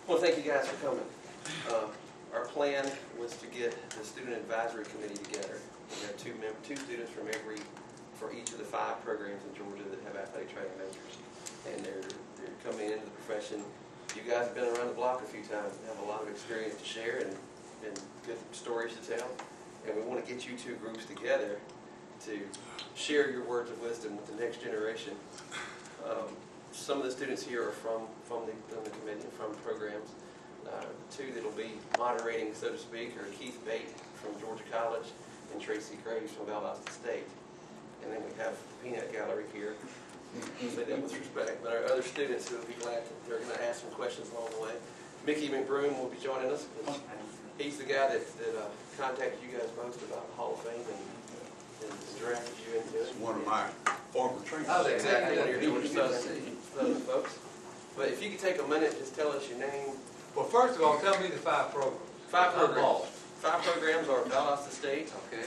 Well, thank you guys for coming. Our plan was to get the student advisory committee together. We have two students for each of the 5 programs in Georgia that have athletic training majors, and they're coming into the profession. You guys have been around the block a few times and have a lot of experience to share and good stories to tell. And we want to get you 2 groups together to share your words of wisdom with the next generation. Some of the students here are from the committee and from programs. The 2 that will be moderating, so to speak, are Keith Bate from Georgia College and Tracy Graves from Valdosta State. And then we have the Peanut Gallery here. Say that with respect, but our other students who will be glad they're going to ask some questions along the way. Mickey McBroom will be joining us. He's the guy that contacted you guys most about the Hall of Fame and drafted you into it. It's one of my former trainers. Oh, exactly. One of your Georgia Southern folks. But if you could take a minute, just tell us your name. Well, first of all, tell me the 5 programs. 5 programs. 5 programs are Valdosta State, Okay.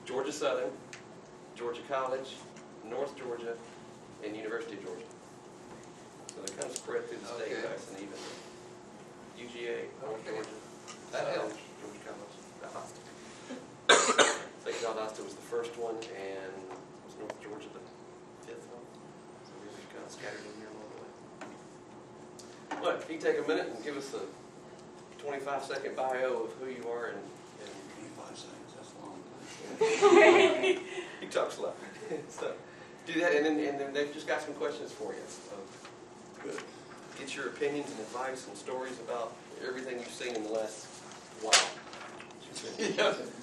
Georgia Southern, Georgia College, North Georgia, and University of Georgia. So they're kind of spread through the state, Okay. nice and even. UGA, North Okay. Georgia. That Southern, helps. Georgia College, Valdosta. I think Valdosta was the first one, and was North Georgia the 5th one. So we're kind of scattered in here along the way. Look, if you can take a minute and give us a 25-second bio of who you are and 25 seconds, that's long. you talk slow. So do that, and then they've just got some questions for you. Good. Get your opinions and advice and stories about everything you've seen in the last while.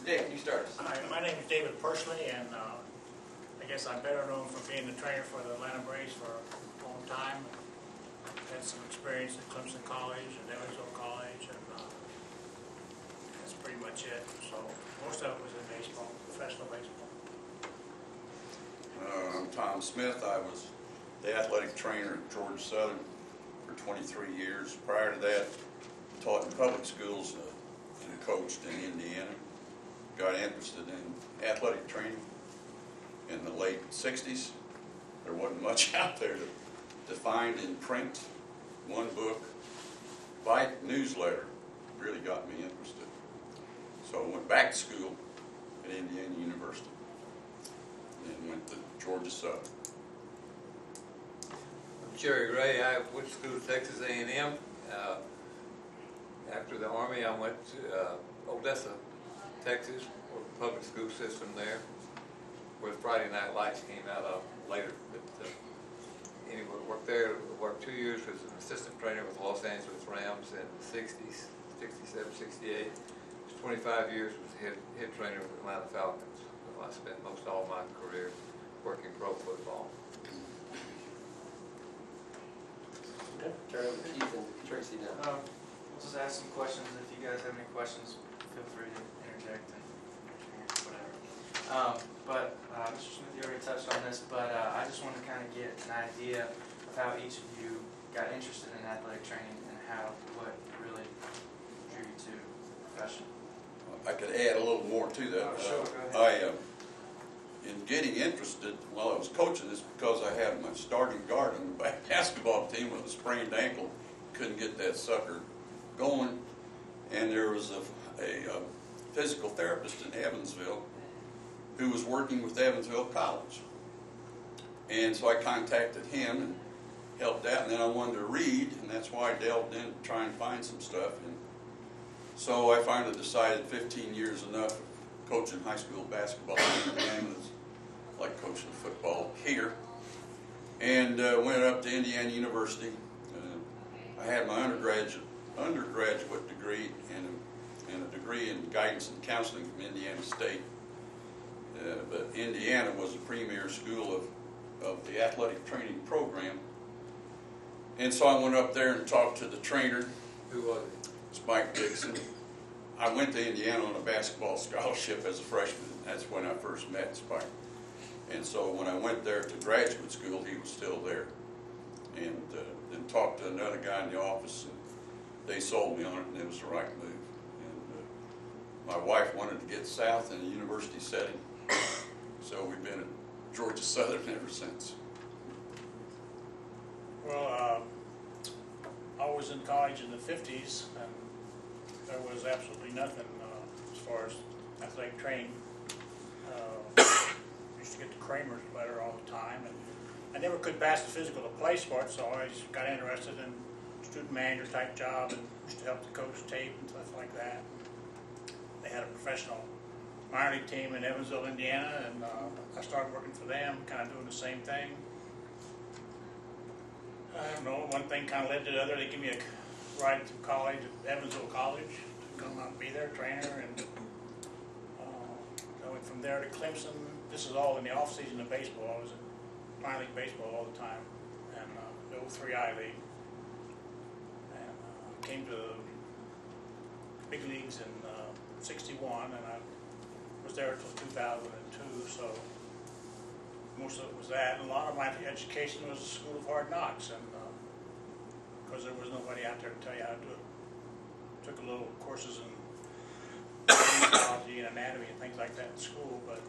Dan, you start us. Hi, my name is David Pursley, and I guess I'm better known for being the trainer for the Atlanta Braves for a long time. Had some experience at Clemson College and Evansville College, and that's pretty much it. So most of it was in baseball, professional baseball. I'm Tom Smith. I was the athletic trainer at Georgia Southern for 23 years. Prior to that, taught in public schools and coached in Indiana. Got interested in athletic training in the late 60s. There wasn't much out there to find in print. One book, Bite newsletter, really got me interested. So I went back to school at Indiana University and went to Georgia Southern. I'm Jerry Ray. I went to school at Texas A&M. After the Army, I went to Odessa, Texas, for the public school system there, where the Friday Night Lights came out of later. But anyway, worked there. Worked 2 years as an assistant trainer with the Los Angeles Rams in the 60s, 67, 68. 25 years was head trainer with the Atlanta Falcons. So I spent most all my career working pro football. Okay. Turn over to Keith and Tracy now. We'll just ask some questions. If you guys have any questions, feel free to interject and whatever. Mr. Smith, you already touched on this, but I just want to kind of get an idea of how each of you got interested in athletic training and what really drew you to the profession. I could add a little more to that. Oh, sure, go ahead. In getting interested while I was coaching this because I had my starting guard on the basketball team with a sprained ankle, couldn't get that sucker going, and there was a physical therapist in Evansville who was working with Evansville College, and so I contacted him and helped out, and then I wanted to read, and that's why I delved in to try and find some stuff. And so I finally decided 15 years enough of coaching high school basketball in Indiana was like coaching football here, and went up to Indiana University. I had my undergraduate degree and a degree in guidance and counseling from Indiana State. But Indiana was the premier school of the athletic training program. And so I went up there and talked to the trainer. Who was it? It's Mike Dixon. I went to Indiana on a basketball scholarship as a freshman. That's when I first met Spike. And so when I went there to graduate school, he was still there. And then talked to another guy in the office, and they sold me on it, and it was the right move. And my wife wanted to get south in a university setting, so we've been at Georgia Southern ever since. Well, I was in college in the 50s, and there was absolutely nothing as far as athletic training. Used to get the Kramer's letter all the time, and I never could pass the physical to play sports, so I always got interested in student manager type job and used to help the coach tape and stuff like that. They had a professional minor league team in Evansville, Indiana, and I started working for them, kind of doing the same thing. I don't know, one thing kind of led to the other. They gave me a ride to college at Evansville College to come out and be their trainer, and I went from there to Clemson. This is all in the off season of baseball. I was in minor league baseball all the time, and the 03I League. And came to the big leagues in '61, and I was there until 2002. So most of it was that, and a lot of my education was the School of Hard Knocks, and because there was nobody out there to tell you how to do it. Took a little courses in biology and anatomy and things like that in school, but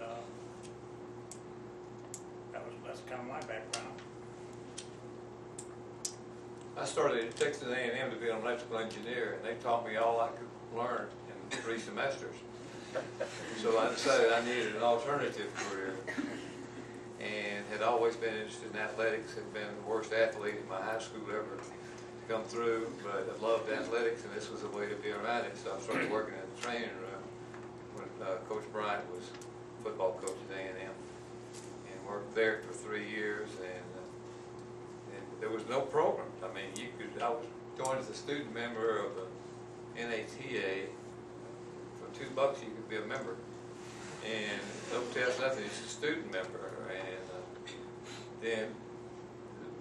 that's kind of my background. I started at Texas A&M to be an electrical engineer, and they taught me all I could learn in 3 semesters. So I decided I needed an alternative career, and had always been interested in athletics. Had been the worst athlete in my high school ever to come through, but I loved athletics, and this was a way to be around it. So I started working in the training room when Coach Bryant was football coach at A&M, and worked there for 3 years. And there was no program. I mean, I was joined as a student member of the NATA. For $2, you could be a member, and no test, nothing. It's a student member, and then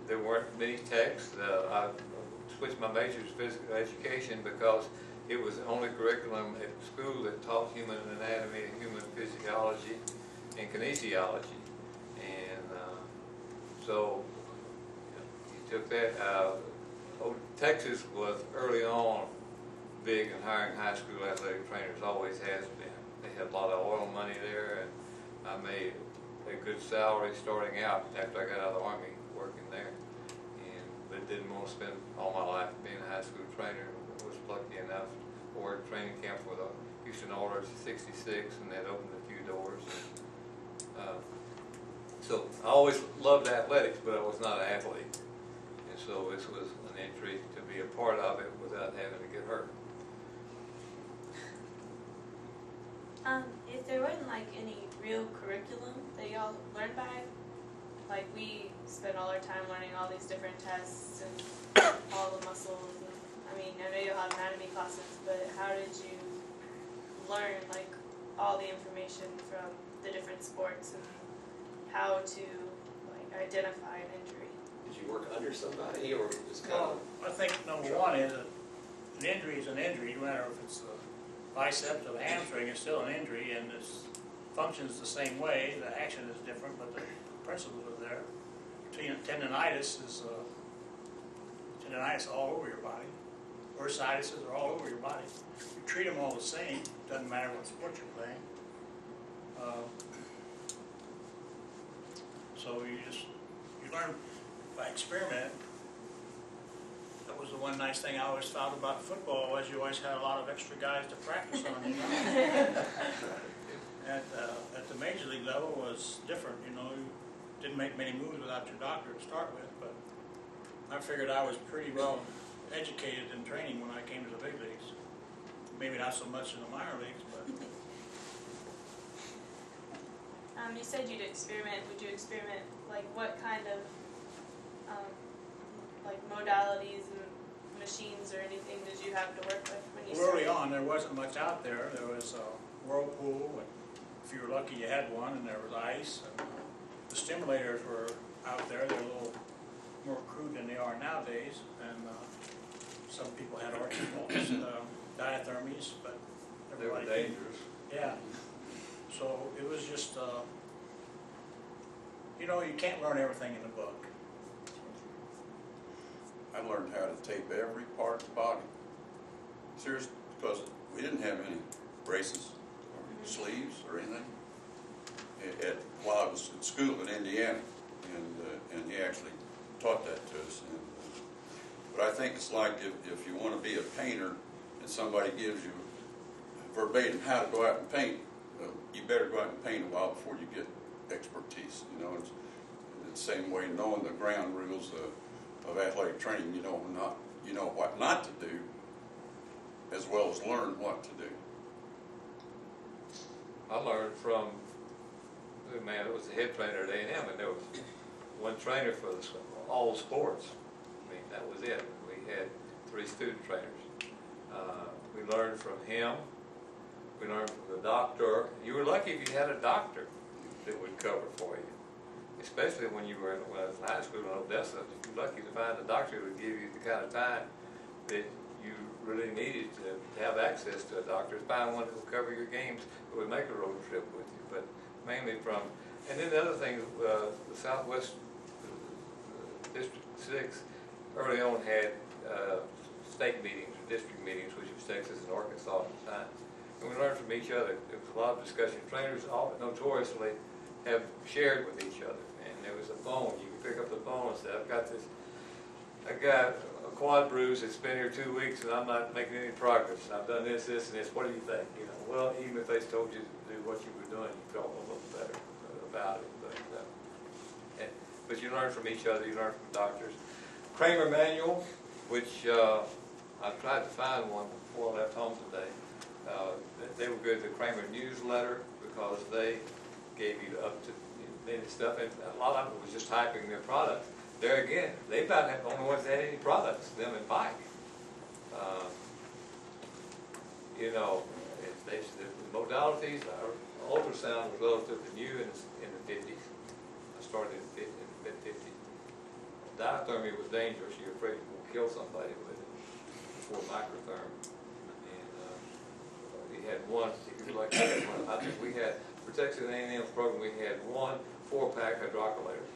there weren't many texts. I switched my major to physical education because it was the only curriculum at school that taught human anatomy and human physiology and kinesiology, and so you took that. Texas was early on big in hiring high school athletic trainers, always has been. They had a lot of oil money there, and I made a good salary starting out after I got out of the Army working there. But didn't want to spend all my life being a high school trainer. I was lucky enough to work training camp with the Houston Oilers in '66, and that opened a few doors. So I always loved athletics, but I was not an athlete. And so this was an entry to be a part of it without having to get hurt. If there wasn't like any real curriculum that y'all learned by, like we spent all our time learning all these different tests and all the muscles. And, I mean, I know you'll have anatomy classes, but how did you learn like all the information from the different sports and how to like identify an injury? Did you work under somebody, or just kind of? I think number one is that an injury is an injury, no matter if it's the biceps or the hamstring, it's still an injury, and it functions the same way. The action is different, but the principles are there. Tendonitis is tendonitis all over your body. Bursitis are all over your body. You treat them all the same. Doesn't matter what sport you're playing. So you learn by experiment. That was the one nice thing I always found about football, was you always had a lot of extra guys to practice on. You know? At the major league level was different. You know, you didn't make many moves without your doctor to start with, but I figured I was pretty well educated in training when I came to the big leagues. Maybe not so much in the minor leagues, but. You said you'd experiment. Would you experiment, like what kind of like modalities and machines or anything did you have to work with when you started? Early on, there wasn't much out there. There was a whirlpool, and if you were lucky, you had one, and there was ice. And the stimulators were out there. They're a little more crude than they are nowadays, and some people had diathermies, but They were everybody dangerous. Yeah. So it was just, you know, you can't learn everything in the book. I learned how to tape every part of the body. Seriously, because we didn't have any braces or sleeves or anything. While I was at school in Indiana, and he actually taught that to us. And But I think it's like if you want to be a painter and somebody gives you verbatim how to go out and paint, you better go out and paint a while before you get expertise. You know, it's the same way knowing the ground rules of athletic training. You know what not to do, as well as learn what to do. I learned from the man that was the head trainer at A&M, and there was one trainer for all sports. I mean, that was it. We had 3 student trainers. We learned from him. We learned from the doctor. You were lucky if you had a doctor that would cover for you, especially when you were when I was in high school in Odessa. You were lucky to find a doctor who would give you the kind of time that you really needed to have access to a doctor. Find one who would cover your games, who would make a road trip with you, but mainly from. And then the other thing, the Southwest District 6 early on had state meetings or district meetings, which was Texas and Arkansas at the time. And we learned from each other. There was a lot of discussion. Trainers all notoriously have shared with each other. And there was a phone. You could pick up the phone and say, I got a quad bruise that's been here 2 weeks and I'm not making any progress. I've done this, this, and this. What do you think? You know, well, even if they told you to do what you were doing, you felt a little better about it. But you learn from each other. You learn from doctors. Kramer Manual, which I tried to find one before I left home today. They were good. The Kramer newsletter, because they gave you up to date stuff, and a lot of it was just hyping their product. There again, they about the only ones that had any products, them and Pike. You know, the modalities, ultrasound was relatively new in the 50s. I started in the mid-50s. Diathermy was dangerous. You're afraid you will kill somebody with it before microtherm. And we had one, if you like, I think we had, for Texas A&M's program, we had 1 4-pack hydrocollator,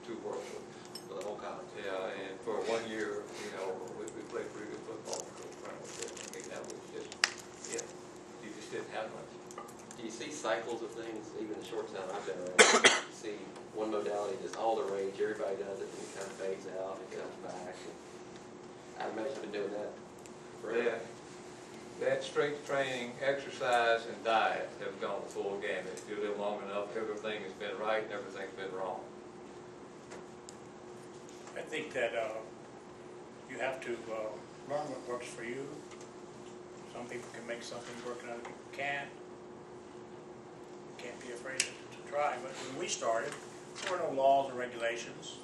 2 world books. For the whole college. Yeah, and for 1 year, you know, we played pretty good football. I mean, that was just, yeah, you just didn't have much. Do you see cycles of things, even the short time I've been around? You see one modality that's all the rage, everybody does it, and it kind of fades out, and it comes back. And I imagine you've been doing that forever. Yeah. That strength training, exercise, and diet have gone the full gamut. If you live long enough, everything has been right and everything's been wrong. I think that you have to learn what works for you. Some people can make something work and other people can't. You can't be afraid to try. But when we started, there were no laws or regulations.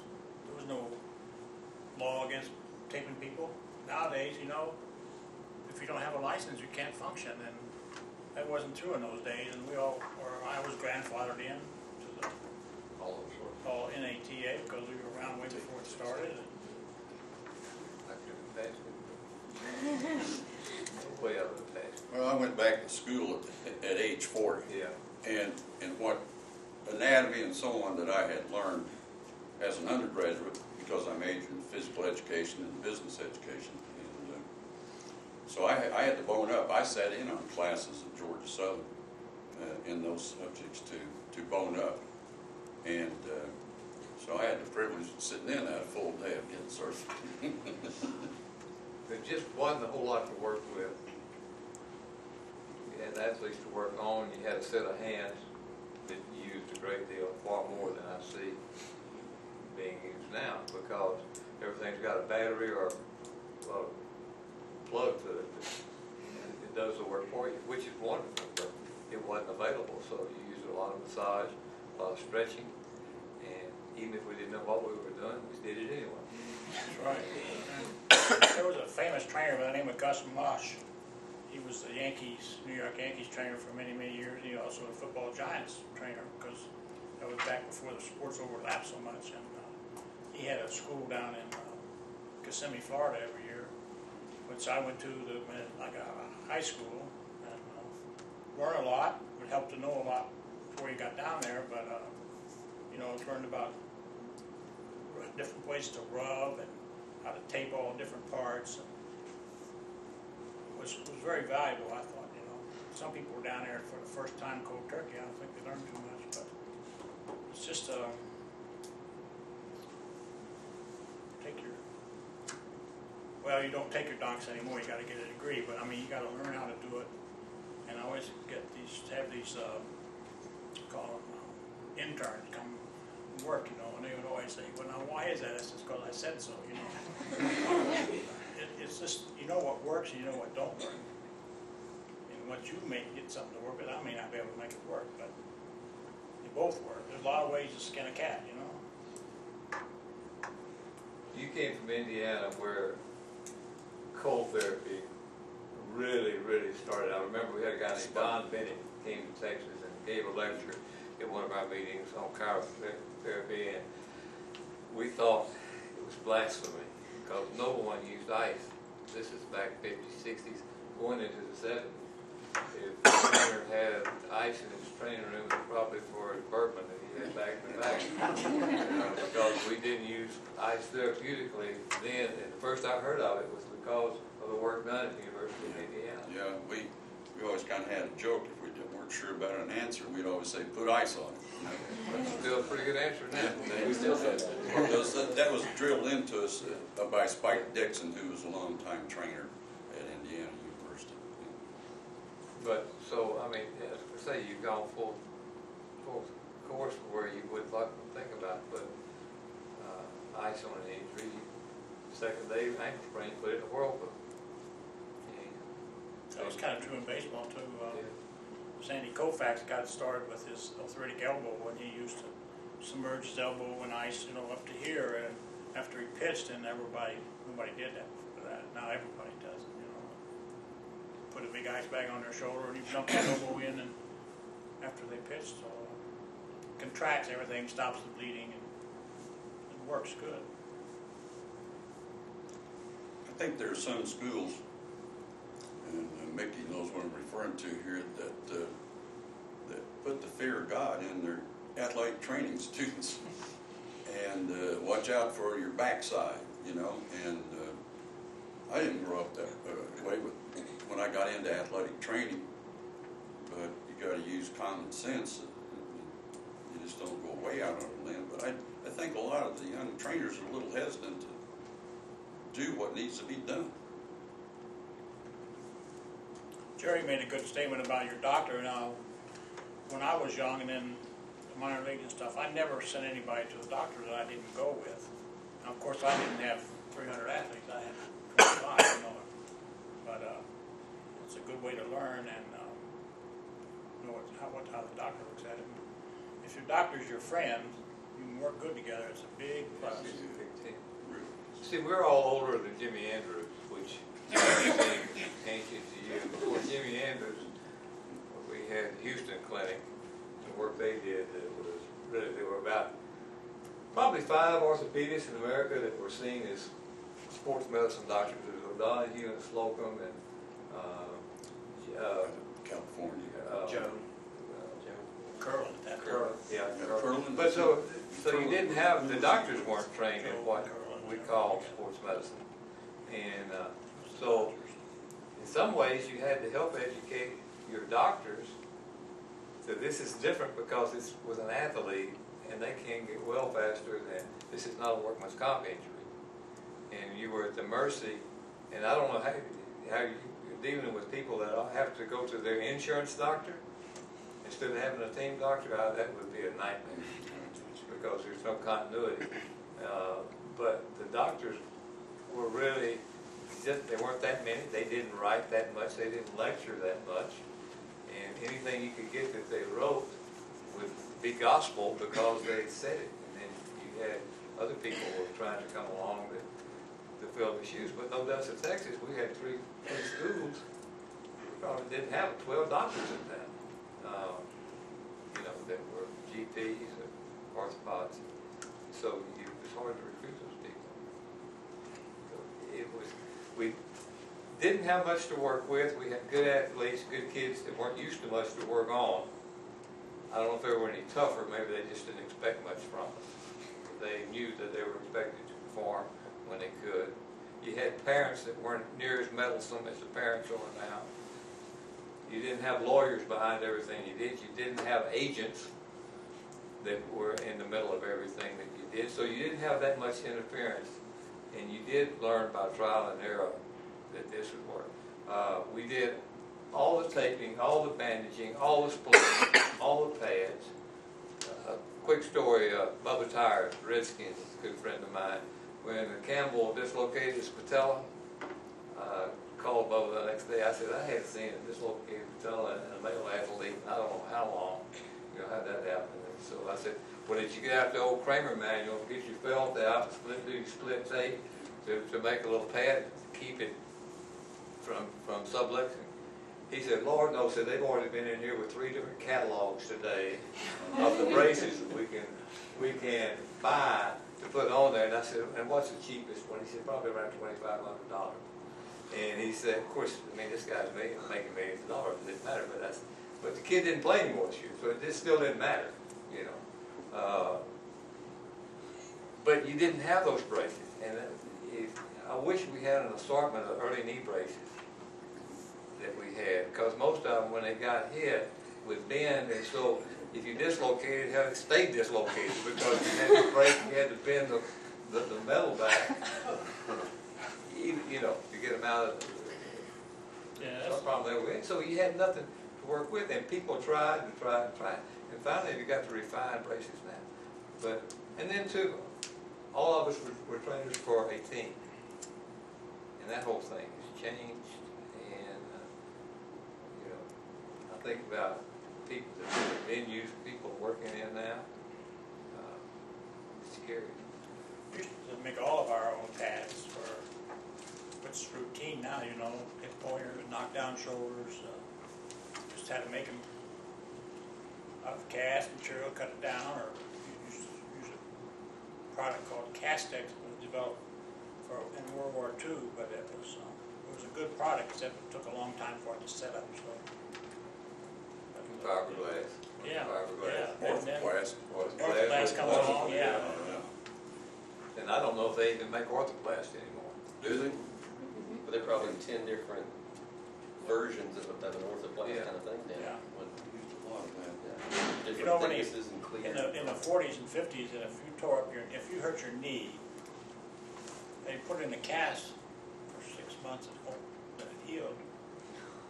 There was no law against taping people. Nowadays, you know, if you don't have a license, you can't function. And that wasn't true in those days. And I was grandfathered in to the all NATA because we were around way before it started. I couldn't imagine. Way out of the past. Well, I went back to school at age 40. Yeah. And what anatomy and so on that I had learned as an undergraduate, because I majored in physical education and business education. And so I had to bone up. I sat in on classes at Georgia Southern in those subjects to bone up. And so I had the privilege of sitting in that full day of getting surgery. There just wasn't a whole lot to work with. You had athletes to work on. You had a set of hands that you used a great deal, far more than I see being used now, because everything's got a battery or a plug to it. And it does the work for you, which is wonderful, but it wasn't available. So you used a lot of massage, a lot of stretching, and even if we didn't know what we were doing, we did it anyway. That's right. There was a famous trainer by the name of Gus Mush. He was the New York Yankees trainer for many, many years. He also a football Giants trainer, because that was back before the sports overlapped so much. And he had a school down in Kissimmee, Florida every year, which I went to like a high school, and learned a lot. It would help to know a lot before you got down there, but you know, learned about different ways to rub and how to tape all different parts. And it was very valuable, I thought. You know, some people were down there for the first time cold turkey. I don't think they learned too much, but it's just take well, you don't take your docs anymore, you gotta get a degree, but I mean, you gotta learn how to do it. And I always have these, call them interns come work, you know, and they would always say, well, now why is that? It's just because I said so, you know. It's just, you know what works and you know what don't work. And what you may get something to work with, I may not be able to make it work, but they both work. There's a lot of ways to skin a cat, you know. You came from Indiana where cold therapy really started. I remember we had a guy named Don Bennett who came to Texas and gave a lecture at one of our meetings on cryotherapy, and we thought it was blasphemy because no one used ice. This is back 50s, 60s, going into the 70s. If the trainer had ice in his training room, it was probably for a bourbon that he had back to back. Because we didn't use ice therapeutically then, and the first I heard of it was because of the work done at the University of Indiana. Yeah, we always kind of had a joke if we weren't sure about an answer, we'd always say, put ice on it. That's still a pretty good answer now. We still have that was drilled into us by Spike Dixon, who was a longtime trainer at Indiana University. But, so, I mean, as I say, you've gone full course where you would think about putting ice on an injury. Second day ankle sprain, put it in a whirlpool. That was kind of true in baseball too. Sandy Koufax got started with his arthritic elbow when he used to submerge his elbow in ice, you know, up to here, and after he pitched, and nobody did that for that. Now everybody does it, you know. Put a big ice bag on their shoulder and you dump that elbow in, and after they pitched, so contracts everything, stops the bleeding, and it works good. I think there are some schools, and Mickey knows what I'm referring to here, that put the fear of God in their athletic training students, and watch out for your backside, you know. And I didn't grow up that way when I got into athletic training, but you got to use common sense. You just don't go way out on a limb. But I think a lot of the young trainers are a little hesitant to do what needs to be done. Jerry made a good statement about your doctor. Now, when I was young and in the minor league and stuff, I never sent anybody to a doctor that I didn't go with. Now, of course, I didn't have 300 athletes. I had 25, you know. But it's a good way to learn and know how the doctor looks at it. If your doctor's your friend, you can work good together. It's a big plus. See, we're all older than Jimmy Andrews, which is ancient to you. Before Jimmy Andrews, we had Houston Clinic, the work they did that was really, there were about probably 5 orthopedists in America that were seen as sports medicine doctors. There was O'Donoghue and Slocum and California. Joe. Curlin. Curlin, yeah, Curlin. But so you didn't have, the doctors weren't trained in what we call sports medicine. And so in some ways you had to help educate your doctors that this is different because it's with an athlete and they can get well faster than, this is not a workman's comp injury. And you were at the mercy, and I don't know how you're dealing with people that have to go to their insurance doctor instead of having a team doctor. That would be a nightmare because there's no continuity. But the doctors were really, there weren't that many. They didn't write that much. They didn't lecture that much. And anything you could get that they wrote would be gospel because they said it. And then you had other people who were trying to come along to fill the shoes. But no doubt in Texas, we had three schools. We probably didn't have 12 doctors in town. You know, that were GPs and orthopods. So it was hard to recruit those people. So we didn't have much to work with. We had good athletes, good kids that weren't used to much to work on. I don't know if they were any tougher. Maybe they just didn't expect much from us. They knew that they were expected to perform when they could. You had parents that weren't near as meddlesome as the parents are now. You didn't have lawyers behind everything you did. You didn't have agents that were in the middle of everything that you did. So you didn't have that much interference and you did learn by trial and error that this would work. We did all the taping, all the bandaging, all the splitting, all the pads. Quick story, Bubba Tires, Redskins, a good friend of mine, when Campbell dislocated his patella, called Bubba the next day. I said, I hadn't seen a dislocated patella in a male athlete in I don't know how long. You know, how'd that happen? And so I said, well, did you get out the old Kramer manual, get your felt out, split tape to make a little pad to keep it from subluxing? He said, Lord, no, said they've already been in here with 3 different catalogs today of the braces that we can buy to put on there. And I said, and what's the cheapest one? He said, probably around $2,500. And he said, of course, I mean, this guy's making millions of dollars. It didn't matter, but the kid didn't play anymore this year, so it still didn't matter, you know. But you didn't have those braces, and I wish we had an assortment of early knee braces that we had, because most of them, when they got hit, would bend, and so if you dislocated, it stayed dislocated because you had to break, you had to bend the metal back, you know, to get them out of the problem they were in. So you had nothing to work with, and people tried and tried and tried, and finally you got to refine braces now. And then too, all of us were trainers for a team, and that whole thing has changed. I think about people, the venues people working in now. It's scary. We used to make all of our own pads for what's routine now, you know, hip pointers, knock down shoulders. Just had to make them out of cast material, cut it down, or use a product called Castex that was developed in World War II, but it was a good product, except it took a long time for it to set up. So. Fiberglass. Yeah. Fiberglass. Orthoplast. Orthoplast comes along, yeah. And I don't know if they even make orthoplast anymore. Do they? But there are probably 10 different versions of an orthoplast kind of thing now. Different You know, when thicknesses and clear. in the 40s and 50s, and if you hurt your knee, they put it in a cast for 6 months and it healed.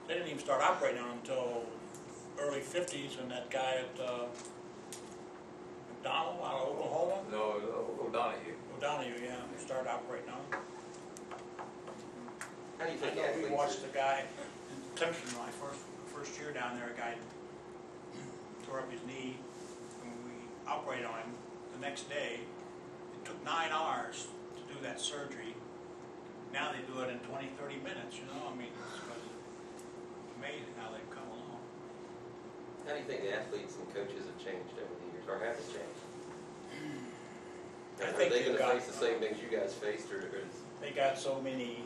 They didn't even start operating on it until early 50s when that guy at McDonald out of Oklahoma? No, O'Donohue, yeah, started operating on it. How do you think We watched the guy in Clemson, my first year down there, a guy tore up his knee, and we operated on him the next day. It took 9 hours to do that surgery. Now they do it in 20, 30 minutes, you know? I mean, it's amazing how they've come along. How do you think the athletes and coaches have changed over the years, or have they changed? Are they going to face the same things you guys faced, or they got so many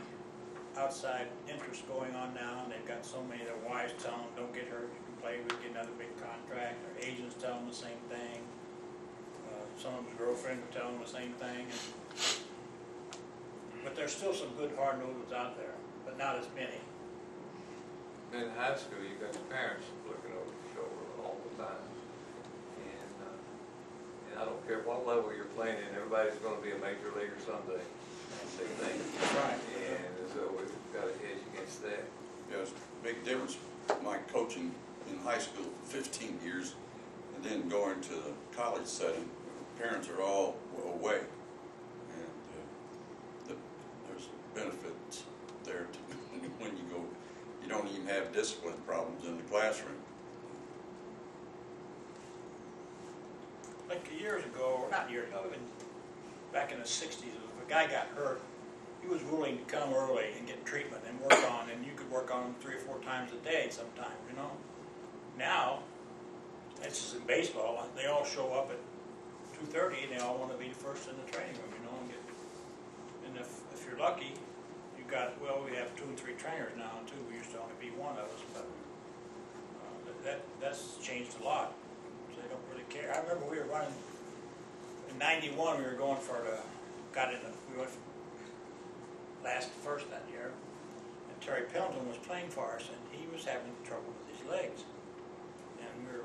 outside interests going on now, and they've got so many of their wives telling them, don't get hurt, you can play, we get another big contract. Their agents tell them the same thing. Some of them's girlfriends are telling them the same thing. But there's still some good hard nosers out there, but not as many. In high school, you got your parents looking over your shoulder all the time. And I don't care what level you're playing in, everybody's going to be a major leaguer someday. They think. Right. And so we've got to hedge against that. Yeah, it's a big difference. My coaching in high school for 15 years and then going to the college setting, parents are all away. And there's benefits there when you go. You don't even have discipline problems in the classroom. Like years ago, or not years ago, even back in the 60s, if a guy got hurt, he was willing to come early and get treatment and work on, and you could work on him 3 or 4 times a day sometimes, you know. Now, it's just in baseball, they all show up at 2:30 and they all want to be the first in the training room, you know, and if you're lucky, you got, well, we have 2 and 3 trainers now too. We used to only be one of us, but that's changed a lot. So they don't really care. I remember we were running in '91. We were going for we went first that year, and Terry Pendleton was playing for us, and he was having trouble with his legs, and we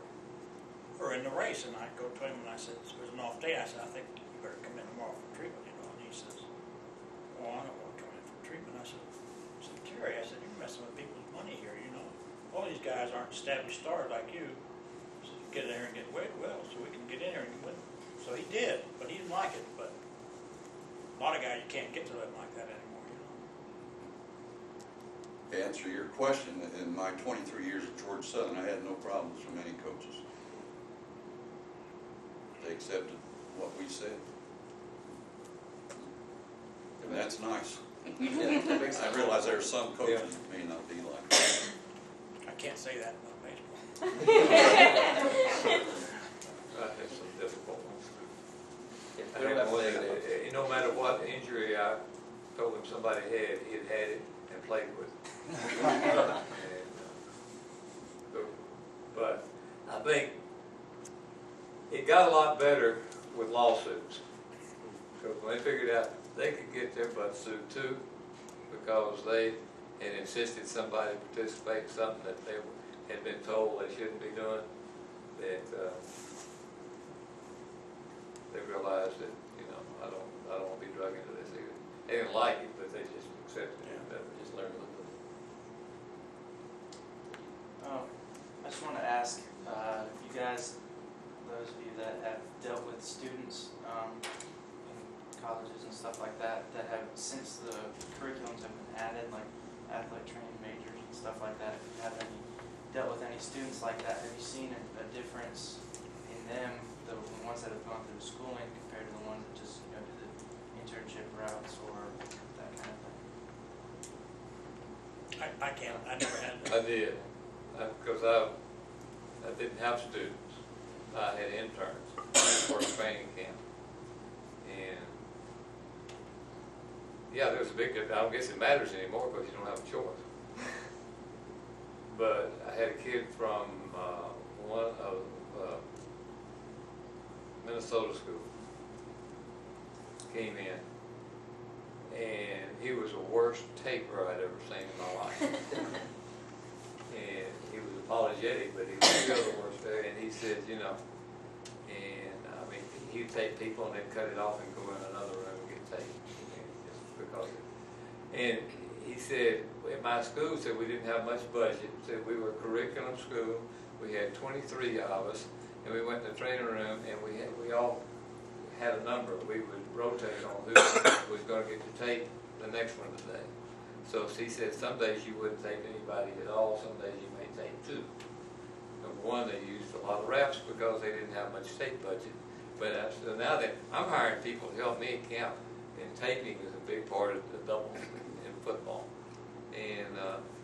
were in the race, and I go to him and I said, it was an off day. I said, I think you better come in tomorrow for treatment, you know. And he says, well, I don't want to come in for treatment. I said, Terry, I said, you're messing with people's money here, you know. All these guys aren't established stars like you. So get in there and get well, so we can get in there and win. So he did, but he didn't like it. But a lot of guys, you can't get to them like that anymore, you know. To answer your question, in my 23 years at Georgia Southern, I had no problems from any coaches. They accepted what we said. And that's nice. Yeah, that makes I sense. realize there are some coaches that may not be like that. I can't say that about baseball. I had some difficult ones. Yeah, I we don't had have one to that, say that. no matter what injury I told him somebody had, he'd had it and played with it. But I think it got a lot better with lawsuits. Because when they figured out they could get their butt sued too, because they had insisted somebody participate in something that they had been told they shouldn't be doing, that they realized that, you know, I don't want to be drug into this either. They didn't like it, but they just accepted it. They just learned to live with it. I just want to ask you guys, those of you that have dealt with students in colleges and stuff like that, that have, since the curriculums have been added, like athletic training majors and stuff like that, if you have dealt with any students like that, have you seen a difference in them, the ones that have gone through schooling compared to the ones that just do the internship routes or that kind of thing? I can't. I never had that. I did, because I didn't have students. I had interns for a training camp. And yeah, there's a big difference. I don't guess it matters anymore because you don't have a choice. But I had a kid from one of Minnesota school, came in, and he was the worst taper I'd ever seen in my life. And he was apologetic, but he was still the worst there. And he said, you know, and I mean, he'd take people and they'd cut it off and go in another room and get taped, just because. And he said, at my school, said we didn't have much budget. Said we were a curriculum school. We had 23 of us, and we went in the training room, and we all had a number. We would rotate on who was going to get to tape the next one today. So he said some days you wouldn't tape anybody at all. Some days you may tape two. Number one, they used a lot of reps because they didn't have much tape budget. But so now that I'm hiring people to help me at camp, and taping is a big part of the doubles in football. And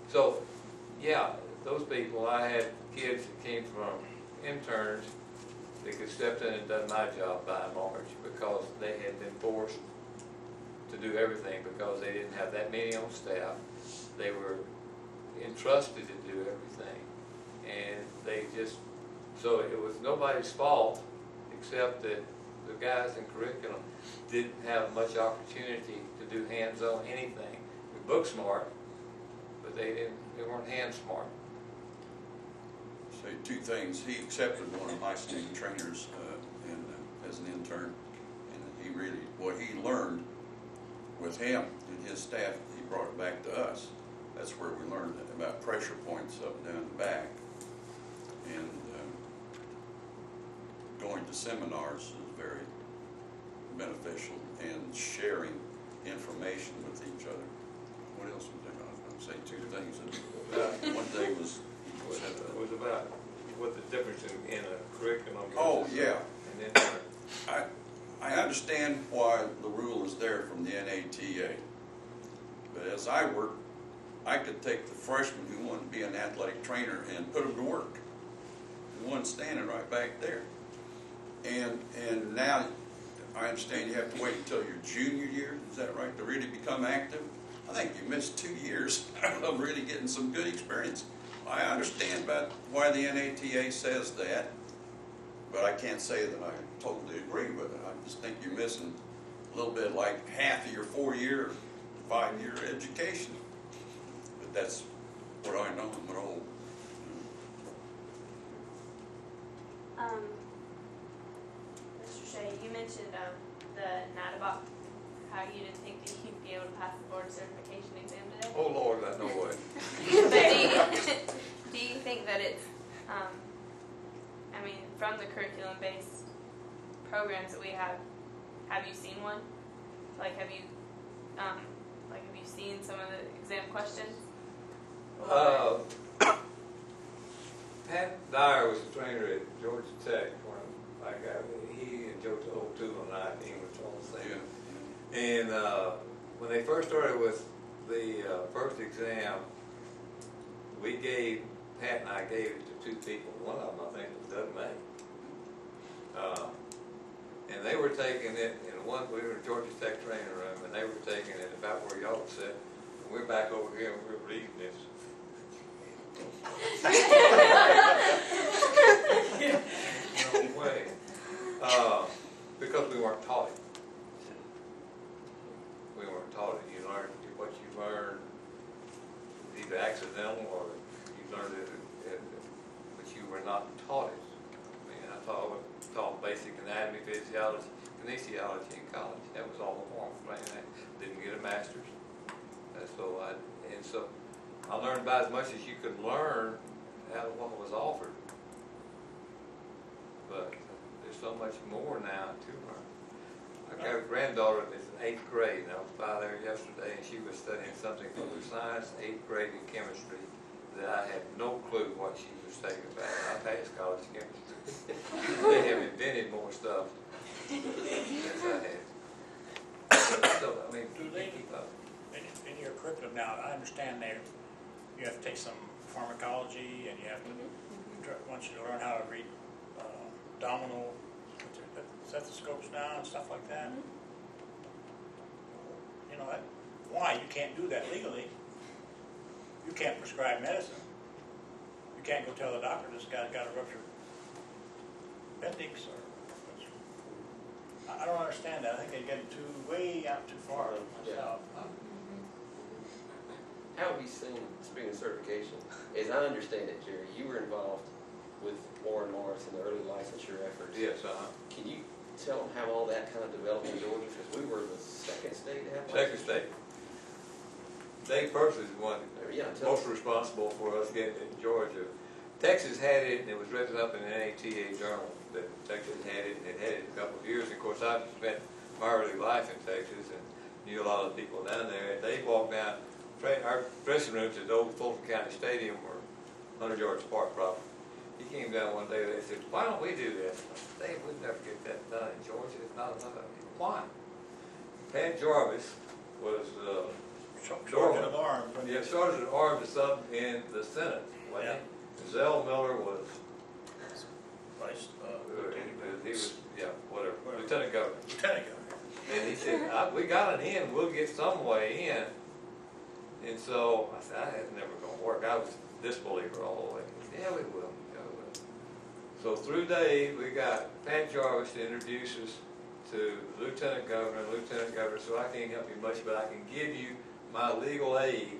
so, yeah, those people, I had kids that came from interns that could step in and done my job by and large because they had been forced to do everything because they didn't have that many on staff. They were entrusted to do everything. And they just, so it was nobody's fault except that the guys in curriculum didn't have much opportunity to do hands-on anything. They book smart, but they weren't hand smart. Say two things. He accepted one of my student trainers as an intern, and he really, what he learned with him and his staff, he brought it back to us. That's where we learned about pressure points up and down the back. And going to seminars is very beneficial, and sharing information with each other. What else was there? I was going to say two things. One day was It was about what the difference in a curriculum is. oh yeah. And then I understand why the rule is there from the NATA, but as I work, I could take the freshman who wanted to be an athletic trainer and put them to work. The one standing right back there. And now I understand you have to wait until your junior year, is that right, to really become active? I think you missed 2 years of really getting some good experience. I understand about why the NATA says that, but I can't say that I totally agree with it. I just think you're missing a little bit like half of your 4-year, 5-year education. But that's what I know. I'm old. Mr. Shea, you mentioned the NATA how you didn't think that you'd be able to pass the board certification exam today. Oh Lord, I know what. But do you think that it's, I mean, from the curriculum-based programs that we have you seen one? Like, have you seen some of the exam questions? Pat Dyer was a trainer at Georgia Tech. He and Joe O'Toole and I, English all the same. Yeah. And when they first started with the first exam, Pat and I gave it to two people. One of them, I think, was Doug May. And they were taking it, we were in Georgia Tech training room, and they were taking it about where y'all sit. And we're back over here, and we're reading this. No way. Because we weren't taught it. We weren't taught it. You learned what you learned, either accidental or you learned it, but you were not taught it. I mean, I taught basic anatomy, physiology, kinesiology in college. That was all the form. Right? I didn't get a master's. So I learned about as much as you could learn out of what was offered. But there's so much more now to learn. I got a granddaughter that's in 8th grade, and I was by there yesterday, and she was studying something for science, 8th grade in chemistry, that I had no clue what she was taking about. I passed college chemistry. They have invented more stuff than I had. So, I mean, Do they keep up. in your curriculum now? I understand you have to take some pharmacology, and you have to want you to learn how to read abdominal stethoscopes now and stuff like that. You know, why you can't do that legally? You can't prescribe medicine. You can't go tell the doctor this guy's got a ruptured appendix or. I don't understand that. I think they're getting way out too far myself. How have you seen, speaking of certification, as I understand it, Jerry, you were involved with Warren Morris in the early licensure efforts. Yes, Can you tell them how all that kind of developed in Georgia? Because we were the second state to have second state. Dave Pursley is the one most responsible for us getting it in Georgia. Texas had it, and it was written up in an NATA journal that Texas had it, and it had it a couple of years. Of course, I spent my early life in Texas and knew a lot of people down there. And they walked down, our dressing rooms at the old Fulton County Stadium were 100 yards apart probably. He came down one day and they said, why don't we do this? I said, Dave, we'd never get that done in Georgia. It's not enough. Why? Pat Jarvis was Sergeant of Arms. Yeah, Sergeant of Arms in the Senate. Yeah. Zell Miller was Vice. he was whatever, Lieutenant Governor. Lieutenant Governor. And he said, we got it in. We'll get some way in. And so I said, that's never going to work. I was a disbeliever all the way. He said, yeah, we will. So through Dave, we got Pat Jarvis to introduce us to Lieutenant Governor, so I can't help you much, but I can give you my legal aid.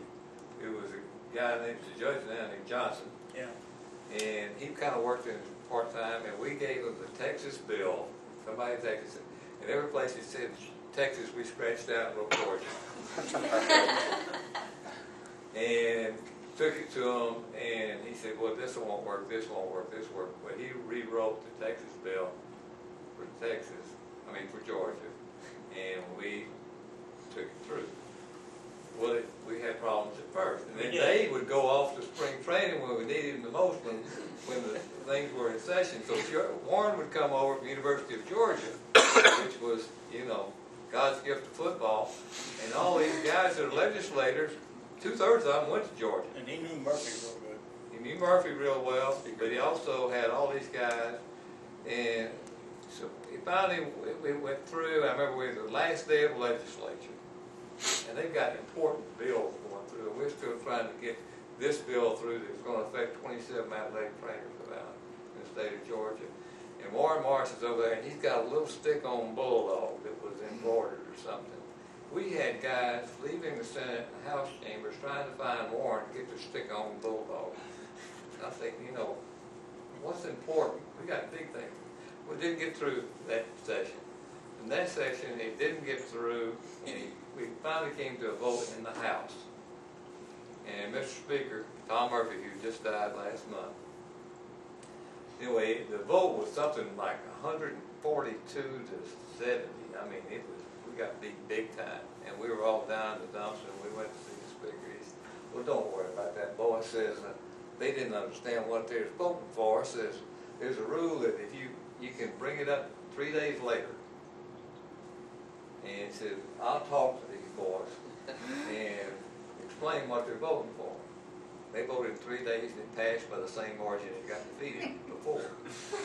It was a guy named, a judge now named Johnson. Yeah. And he kind of worked in part-time, and we gave him the Texas bill. Somebody in Texas, and every place it said Texas, we scratched out and wrote Georgia. And took it to him, and he said, well, this won't work, this won't work, this won't work. But he rewrote the Texas bill for Georgia, and we took it through. Well, we had problems at first. And then Dave would go off to spring training when we needed him the most, when the things were in session. So Warren would come over from the University of Georgia, which was, God's gift to football. And all these guys that are legislators, 2/3 of them went to Georgia. And he knew Murphy real good. He knew Murphy real well, but he also had all these guys. And so finally we went through. I remember we were the last day of legislature. And they've got important bills going through. We're still trying to get this bill through that's going to affect 27 athletic trainers about in the state of Georgia. And Warren Morris is over there, and he's got a little stick-on bulldog that was embroidered or something. We had guys leaving the Senate and House chambers trying to find Warren to get their stick-on bulldog. I think, what's important? We got big things. We didn't get through that session. In that session, it didn't get through, and we finally came to a vote in the House. And Mr. Speaker, Tom Murphy, who just died last month, anyway, the vote was something like 142 to 70. I mean, we got beat big time. And we were all down in the dumps, and we went to see the Speaker. He said, well, don't worry about that. Boy says they didn't understand what they were voting for. Says there's a rule that if you can bring it up 3 days later. And he said, I'll talk to these boys and explain what they're voting for. They voted in 3 days and it passed by the same margin it got defeated before.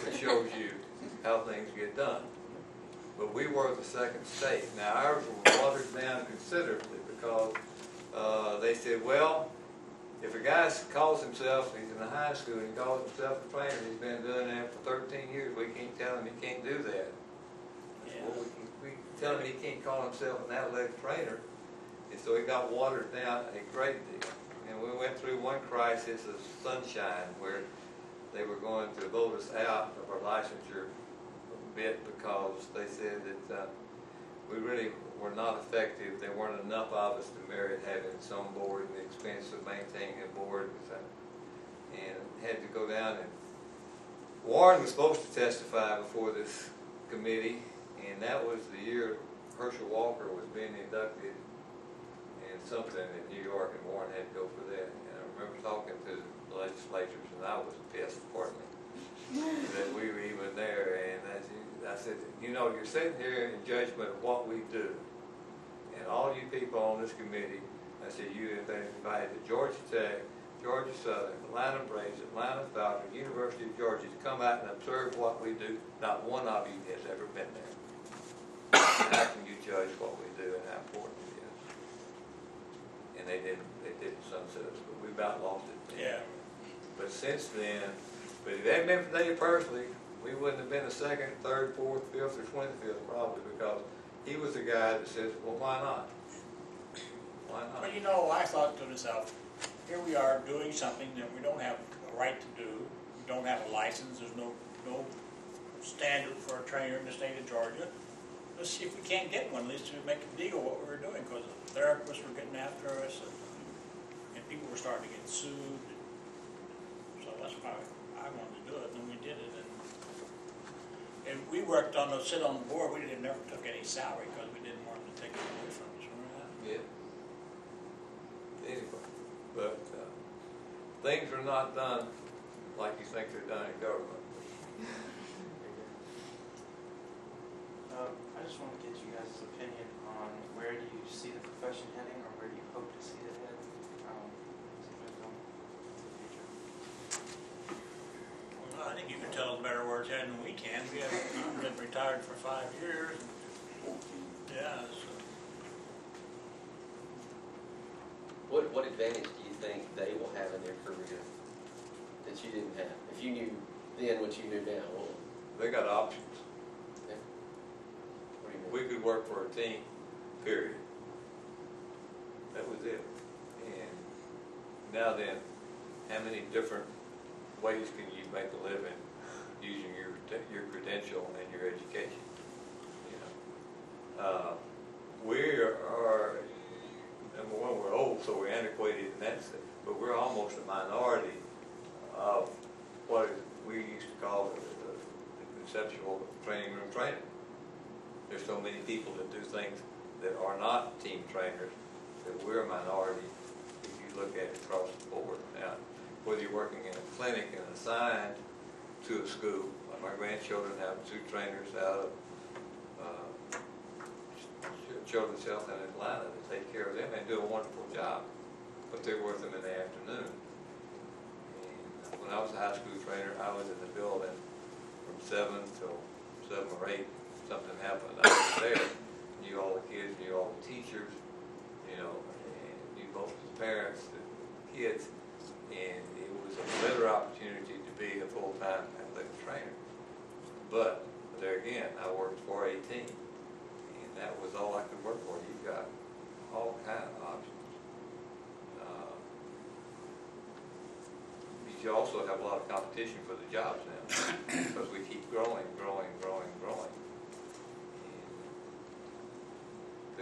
It shows you how things get done. But we were the second state. Now ours was watered down considerably because they said, well, if a guy calls himself, he's in the high school, and he calls himself a trainer, he's been doing that for 13 years, we can't tell him he can't do that. Yeah. Well, we tell him he can't call himself an athletic trainer, and so it got watered down a great deal. And we went through one crisis of sunshine where they were going to vote us out of our licensure bit because they said that we really were not effective. There weren't enough of us to merit having some board and the expense of maintaining a board, and had to go down. And Warren was supposed to testify before this committee, and that was the year Herschel Walker was being inducted in something in New York, and Warren had to go for that. And I remember talking to the legislators, and I was pissed, pardon me, that we were even there. And I said, you know, you're sitting here in judgment of what we do. And all you people on this committee, I said, you have been invited to Georgia Tech, Georgia Southern, Atlanta Braves, Atlanta Falcons, University of Georgia to come out and observe what we do. Not one of you has ever been there. How can you judge what we do and how important it is? And they didn't sunset us, but we about lost it. Yeah. But since then, but if it hadn't been for Dave Pursley, we wouldn't have been the second, third, fourth, fifth, or 25th probably, because he was the guy that says, well, why not? Why not? Well, you know, I thought to myself, here we are doing something that we don't have a right to do. We don't have a license. There's no standard for a trainer in the state of Georgia. Let's see if we can't get one, at least to make a deal what we were doing, because the therapists were getting after us, and people were starting to get sued. So that's why I wanted to do it, and we did it. And we worked on sit on the board. We never took any salary because we didn't want them to take it away from us. Remember that? Yeah. Anyway, but things are not done like you think they're done in government. I just want to get you guys' opinion on where do you see the profession heading, or where do you hope to see it head in the future? Well, I think you can tell us better where it's heading than we can. I've been retired for 5 years. Yeah. So. What advantage do you think they will have in their career that you didn't have? If you knew then what you knew now, well, They got options. yeah. What do you mean? We could work for a team, period. That was it. And now then, how many different ways can you make a living using your credential and your education? You know, we are, number one, we're old, so we're antiquated in that sense, but we're almost a minority of what we used to call the conceptual training room training. There's so many people that do things that are not team trainers that we're a minority if you look at it across the board. Now, whether you're working in a clinic and assigned to a school, like my grandchildren have 2 trainers out of Children's Health in Atlanta that take care of them and do a wonderful job, but they're with them in the afternoon. And when I was a high school trainer, I was in the building from 7 till 7 or 8. Something happened, I was there, knew all the kids, knew all the teachers, you know, and knew both the parents, the kids, and it was a better opportunity to be a full-time athletic trainer. But there again, I worked for a team, and that was all I could work for. You've got all kind of options. But you also have a lot of competition for the jobs now, because we keep growing. And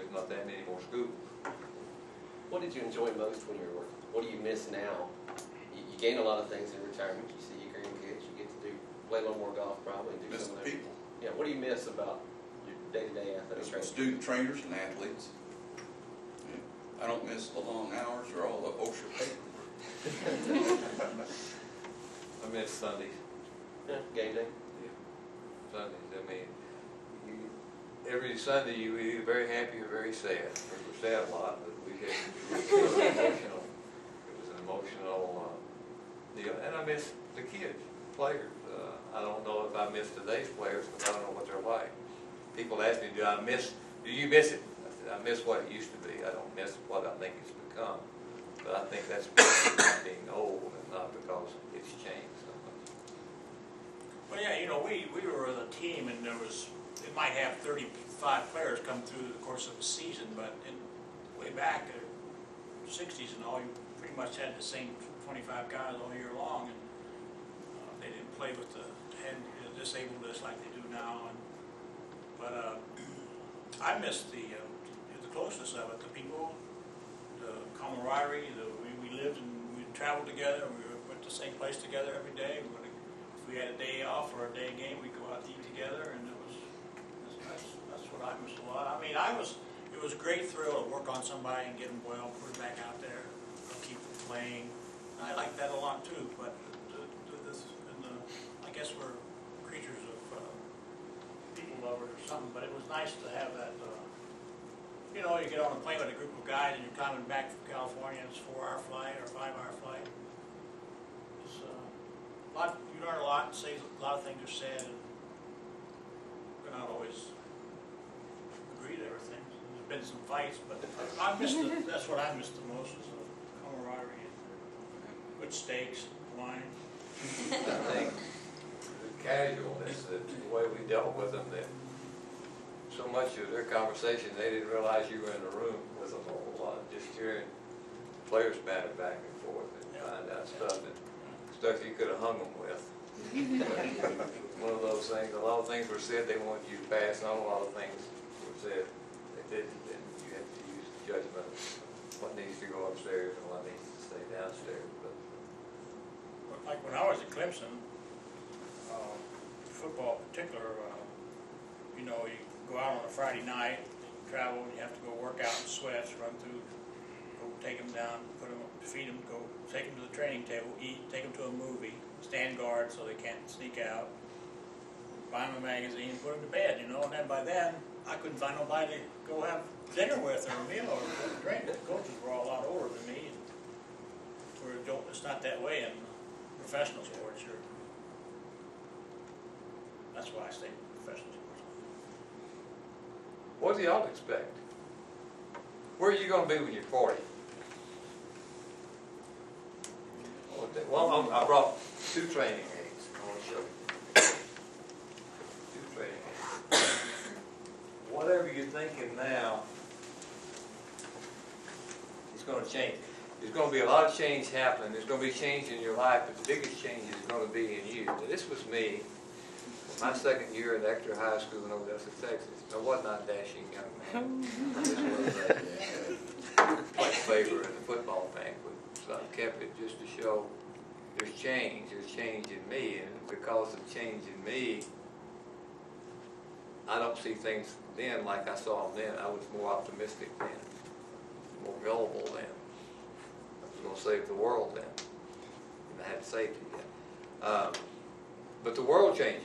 there's not that many more schools. What did you enjoy most when you were working? What do you miss now? You gain a lot of things in retirement. You see your grandkids. You get to play a little more golf probably. And do Miss some the of that. people. Yeah. What do you miss about your day-to-day athletic Miss training? student trainers and athletes. Yeah. I don't miss the long hours or all the OSHA paperwork. I miss Sundays. Yeah. Game day. Sundays, I mean, every Sunday you were either very happy or very sad. We were sad a lot, but it was emotional. It was an emotional deal. And I miss the kids, players. I don't know if I miss today's players, because I don't know what they're like. People ask me, do you miss it? I said, I miss what it used to be. I don't miss what I think it's become. But I think that's because of being old and not because it's changed so much. Well, yeah, we were a team, and it might have 35 players come through the course of a season, but way back in the 60s and all, you pretty much had the same 25 guys all year long, and they didn't play with the disabled list like they do now. But I miss the closeness of it, the people, the camaraderie. We lived and we traveled together, and we went to the same place together every day. If we had a day off or a day game, we'd go out to eat together, and that's what I miss a lot. I mean, it was a great thrill to work on somebody and get them well, put them back out there, keep them playing. I like that a lot too, but I guess we're creatures of people lovers or something, but it was nice to have that, you get on a plane with a group of guys and you're coming back from California, it's a 4-hour flight or a 5-hour flight. It's you learn a lot, a lot of things are said, and we're not always agree to everything. There's been some fights, but that's what I missed the most, is the camaraderie and good steaks, wine. I think the casualness, the way we dealt with them, that so much of their conversation, they didn't realize you were in the room with them a whole lot, just hearing players batter back and forth and find out stuff you could have hung them with. One of those things, a lot of things were said they wanted you to pass on, a lot of things were said they didn't, and you have to use the judgment of what needs to go upstairs and what needs to stay downstairs. But like when I was at Clemson, football in particular, you go out on a Friday night, travel, and you have to go work out in sweats, run through, go take them down, feed them, go take them to the training table, eat, take them to a movie, stand guard so they can't sneak out, buy them a magazine, put them to bed, and then by then, I couldn't find nobody to go have dinner with or a meal or a drink. The coaches were all a lot older than me, and it's not that way in professional sports. That's why I stayed in professional sports. what do y'all expect? Where are you going to be when you're 40? Well, I brought 2 training aids. I want to show you. 2 training aids. Whatever you're thinking now, it's going to change. There's going to be a lot of change happening. There's going to be change in your life, but the biggest change is going to be in you. Now, this was me, my 2nd year at Exeter High School in Odessa, Texas. I was not a dashing young man. This was a favor in the football banquet. So I kept it just to show there's change in me, and because of change in me, I don't see things then like I saw them then. I was more optimistic then, more gullible then. I was going to save the world then, and I hadn't saved it yet. But the world changes.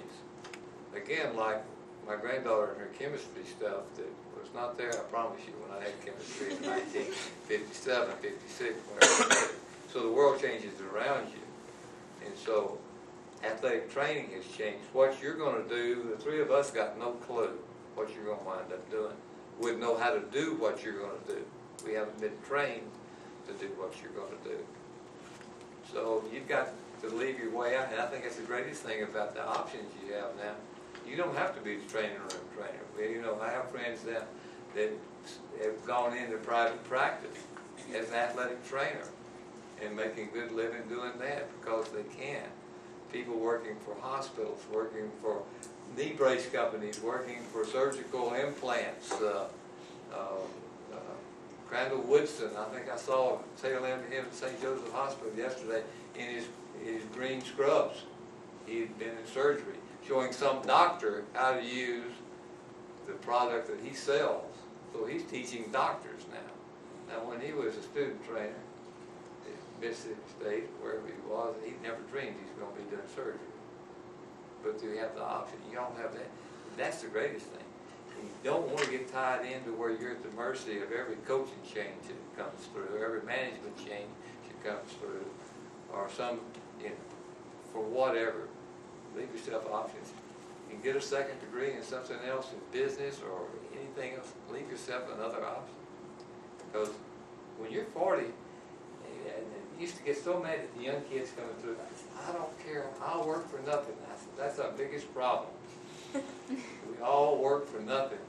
Again, like my granddaughter and her chemistry stuff that was not there, I promise you, when I had chemistry in 1957, 56, whatever. So the world changes around you. And so athletic training has changed. What you're going to do, the 3 of us got no clue what you're going to wind up doing. We wouldn't know how to do what you're going to do. We haven't been trained to do what you're going to do. So you've got to leave your way out. And I think that's the greatest thing about the options you have now. You don't have to be the training room trainer. I have friends that have gone into private practice as an athletic trainer and making good living doing that because they can. People working for hospitals, working for knee brace companies, working for surgical implants, Crandall Woodson, I think I saw a tail end of him at St. Joseph Hospital yesterday in his green scrubs. He'd been in surgery, showing some doctor how to use the product that he sells. So he's teaching doctors now. Now, when he was a student trainer at Mississippi State, wherever he was, he never dreamed he's going to be doing surgery. But you have the option. You don't have that. That's the greatest thing. You don't want to get tied into where you're at the mercy of every coaching change that comes through, every management change that comes through, or some, for whatever. Leave yourself options. You can get a second degree in something else in business or anything else. Leave yourself another option. Because when you're 40, and you used to get so mad at the young kids coming through. I don't care. I'll work for nothing. That's our biggest problem. We all work for nothing,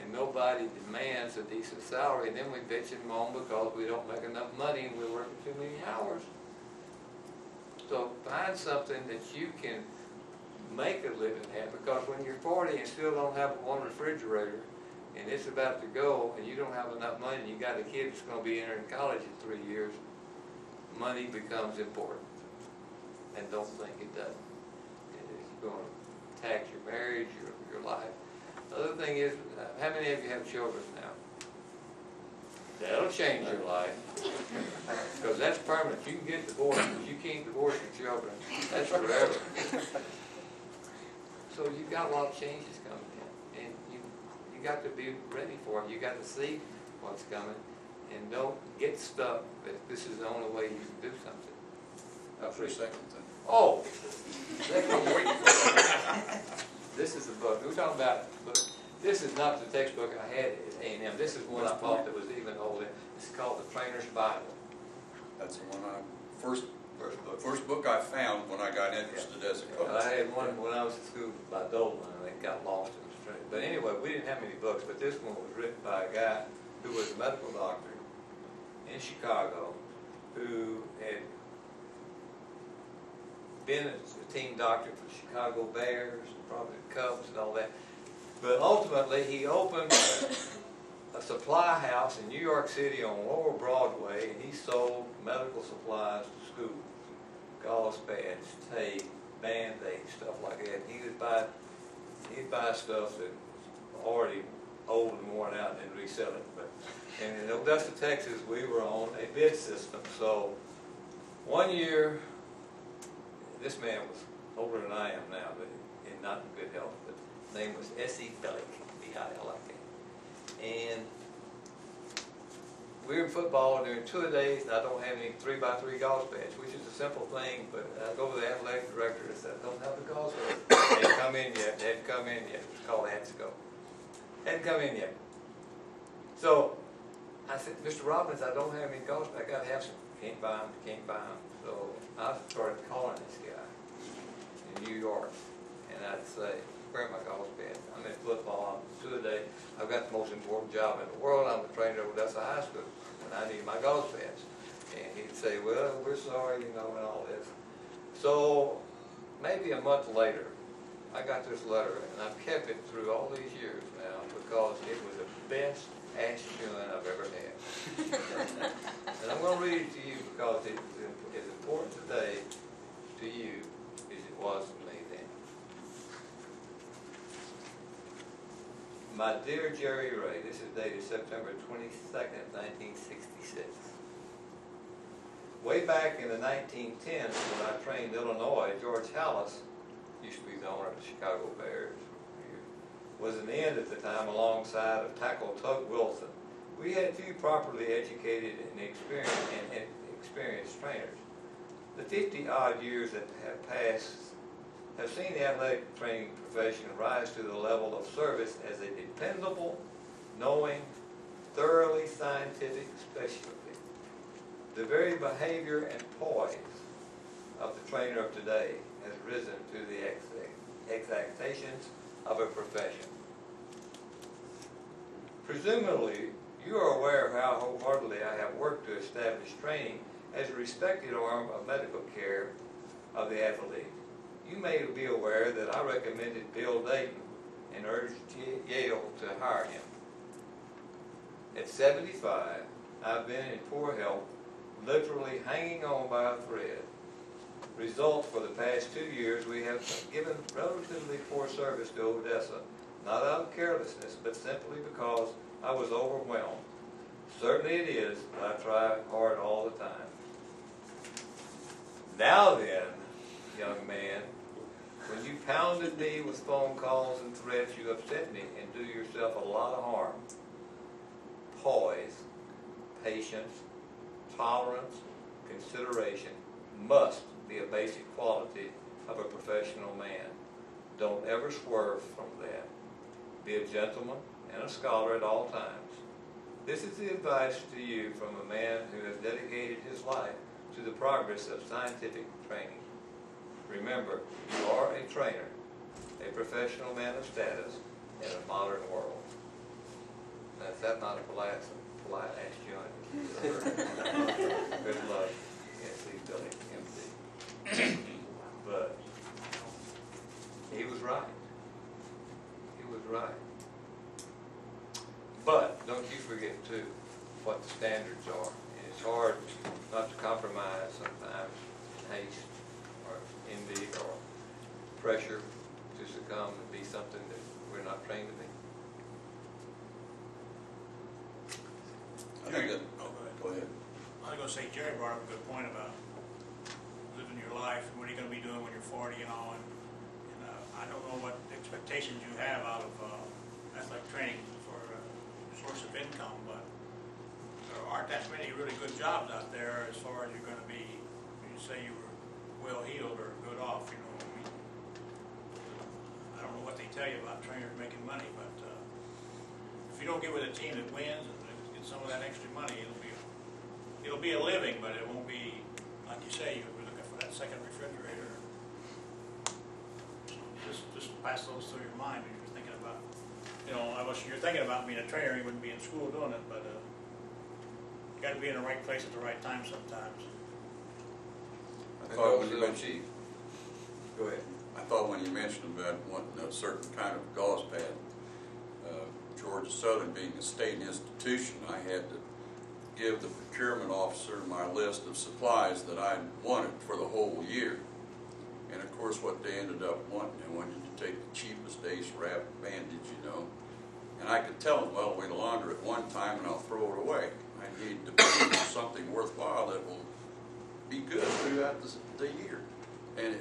and nobody demands a decent salary, and then we bitch and moan because we don't make enough money and we're working too many hours. So find something that you can make a living at, because when you're 40 and still don't have one refrigerator, and it's about to go, and you don't have enough money, and you got a kid that's going to be entering college in 3 years, money becomes important. And don't think it doesn't. It's going to tax your marriage, your life. The other thing is, how many of you have children now? That'll change your life. Because that's permanent. You can get divorced, but you can't divorce your children. That's forever. So you've got a lot of changes coming in. And you got to be ready for it. You got to see what's coming. And don't get stuck that this is the only way you can do something. After a second thing. Oh! This is a book. We're talking about a book. This is not the textbook I had at A&M. This is one I thought that was even older. It's called The Trainer's Bible. That's the one first book I found when I got interested as a coach. I had one when I was at school by Dolan, and it got lost in the street. But anyway, we didn't have many books, but this one was written by a guy who was a medical doctor in Chicago who had been a team doctor for the Chicago Bears and probably the Cubs and all that. But ultimately, he opened a supply house in New York City on Lower Broadway, and he sold medical supplies to schools. Gauze pads, tape, Band-Aids, stuff like that. He'd buy stuff that was already old and worn out and then resell it. And in Odessa, Texas, we were on a bid system. So one year, this man was older than I am now, but in not in good health. But his name was S.E. Billick, B-I-L-I-K. And we were in football during 2 days, and I don't have any 3x3 gauze pads, which is a simple thing, but I go to the athletic director and said, I don't have the gauze pads. They hadn't come in yet. It was called ANSCO. Hadn't come in yet. So I said, Mr. Robbins, I don't have any gauze pads. I got to have some. Can't buy them. So I started calling this guy in New York, and I'd say, where are my gauze pads? I'm in football. I'm 2 a day. I've got the most important job in the world. I'm the trainer at Odessa High School, and I need my gauze pads. And he'd say, well, we're sorry, and all this. So maybe a month later, I got this letter, and I've kept it through all these years now because it was the best ass chewing I've ever had. And I'm going to read it to you because it is as important today to you as it was to me then. My dear Jerry Ray, this is dated September 22nd, 1966. Way back in the 1910s when I trained Illinois, George Hallis, used to be the owner of the Chicago Bears, was an end at the time alongside of tackle Tug Wilson. We had few properly educated and experienced trainers. The 50-odd years that have passed have seen the athletic training profession rise to the level of service as a dependable, knowing, thoroughly scientific specialty. The very behavior and poise of the trainer of today has risen to the exactations of a profession. Presumably, you are aware of how wholeheartedly I have worked to establish training as a respected arm of medical care of the athlete. You may be aware that I recommended Bill Dayton and urged Yale to hire him. At 75, I've been in poor health, literally hanging on by a thread. Result, for the past 2 years, we have given relatively poor service to Odessa, not out of carelessness, but simply because I was overwhelmed. Certainly it is, but I try hard all the time. Now then, young man, when you pounded me with phone calls and threats, you upset me and do yourself a lot of harm. Poise, patience, tolerance, consideration must be a basic quality of a professional man. Don't ever swerve from that. Be a gentleman and a scholar at all times. This is the advice to you from a man who has dedicated his life to the progress of scientific training. Remember, you are a trainer, a professional man of status in a modern world. That's not a polite action. Good luck. Can't see Billy empty. But he was right. He was right. But don't you forget too what the standards are. And it's hard not to compromise sometimes in haste or envy or pressure to succumb and be something that we're not trained to be. I think that, go ahead. I was gonna say, Jerry brought up a good point about living your life, and what are you gonna be doing when you're 40 and all, and I don't know what expectations you have out of athletic training for a source of income, but there aren't that many really good jobs out there as far as you're gonna be, you say you were well-heeled or good off, you know. I don't know what they tell you about trainers making money, but if you don't get with a team that wins and get some of that extra money, it'll be a living, but it won't be, like you say, you'll be looking for that second refrigerator. Just pass those through your mind when you're thinking about, you know, you're thinking about being a trainer, you wouldn't be in school doing it, but you got to be in the right place at the right time sometimes. I thought when you mentioned, Go ahead. I thought when you mentioned about wanting a certain kind of gauze pad, Georgia Southern being a state institution, I had to give the procurement officer my list of supplies that I wanted for the whole year. And of course what they ended up wanting, they wanted to take the cheapest ace wrap bandage, you know. And I could tell them, well, we launder it one time and I'll throw it away. I need to buy something worthwhile that will be good throughout the year. And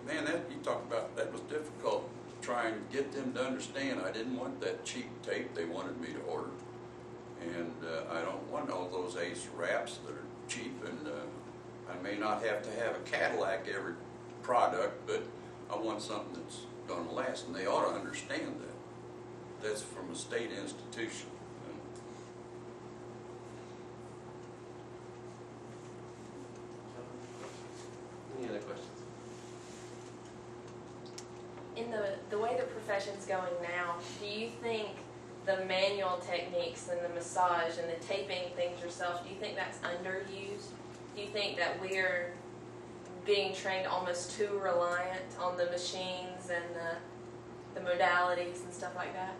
man, that you talk about, that was difficult, trying to get them to understand I didn't want that cheap tape they wanted me to order. And I don't want all those ace wraps that are cheap, and I may not have to have a Cadillac every product, but I want something that's going to last, and they ought to understand that. That's from a state institution. Any other questions? In the way the profession's going now, do you think the manual techniques and the massage and the taping things yourself, do you think that's underused? Do you think that we're being trained almost too reliant on the machines and the modalities and stuff like that?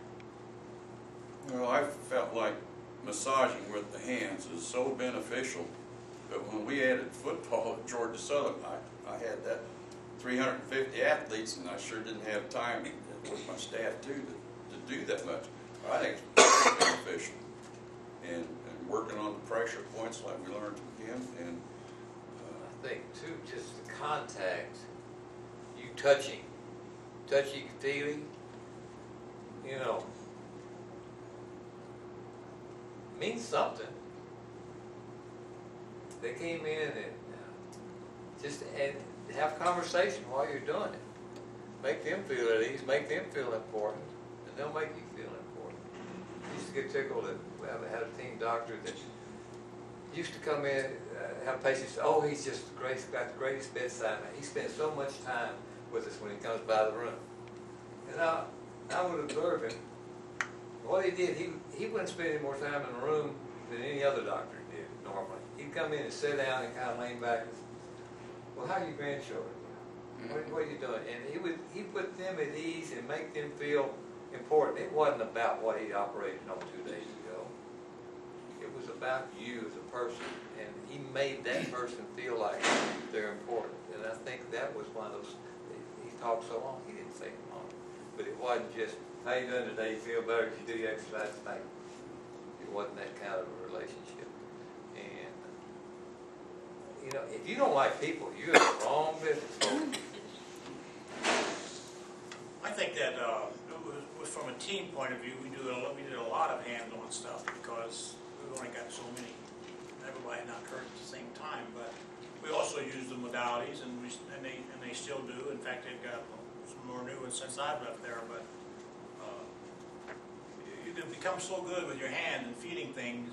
Well, I felt like massaging with the hands is so beneficial, but when we added football at Georgia Southern, I had that 350 athletes, and I sure didn't have time with my staff too to do that much. I think it's very beneficial, and working on the pressure points like we learned from him, and I think too, just the contact, you touchy-feely, you know, means something. They came in and just have conversation while you're doing it. Make them feel at ease, make them feel important, and they'll make you feel important. I used to get tickled that we had a team doctor that used to come in, have patients say, oh, he's just got the greatest bedside manner. He spends so much time with us when he comes by the room. And I would observe him. What he did, he wouldn't spend any more time in the room than any other doctor did normally. He'd come in and sit down and kind of lean back and say, well, how are your grandchildren? What are you doing? And he put them at ease and make them feel important. It wasn't about what he operated on 2 days ago. It was about you as a person, and he made that person feel like they're important. And I think that was one of those, he talked so long, he didn't say long, but it wasn't just, how you doing today, you feel better, did you do your exercise tonight? It wasn't that kind of a relationship. And, you know, if you don't like people, you're in the wrong business, folks. I think that from a team point of view, we did a lot of hands-on stuff because we've only got so many. Everybody not hurt at the same time, but we also use the modalities, and they still do. In fact, they've got some more new ones since I've left there. But you can become so good with your hand and feeding things,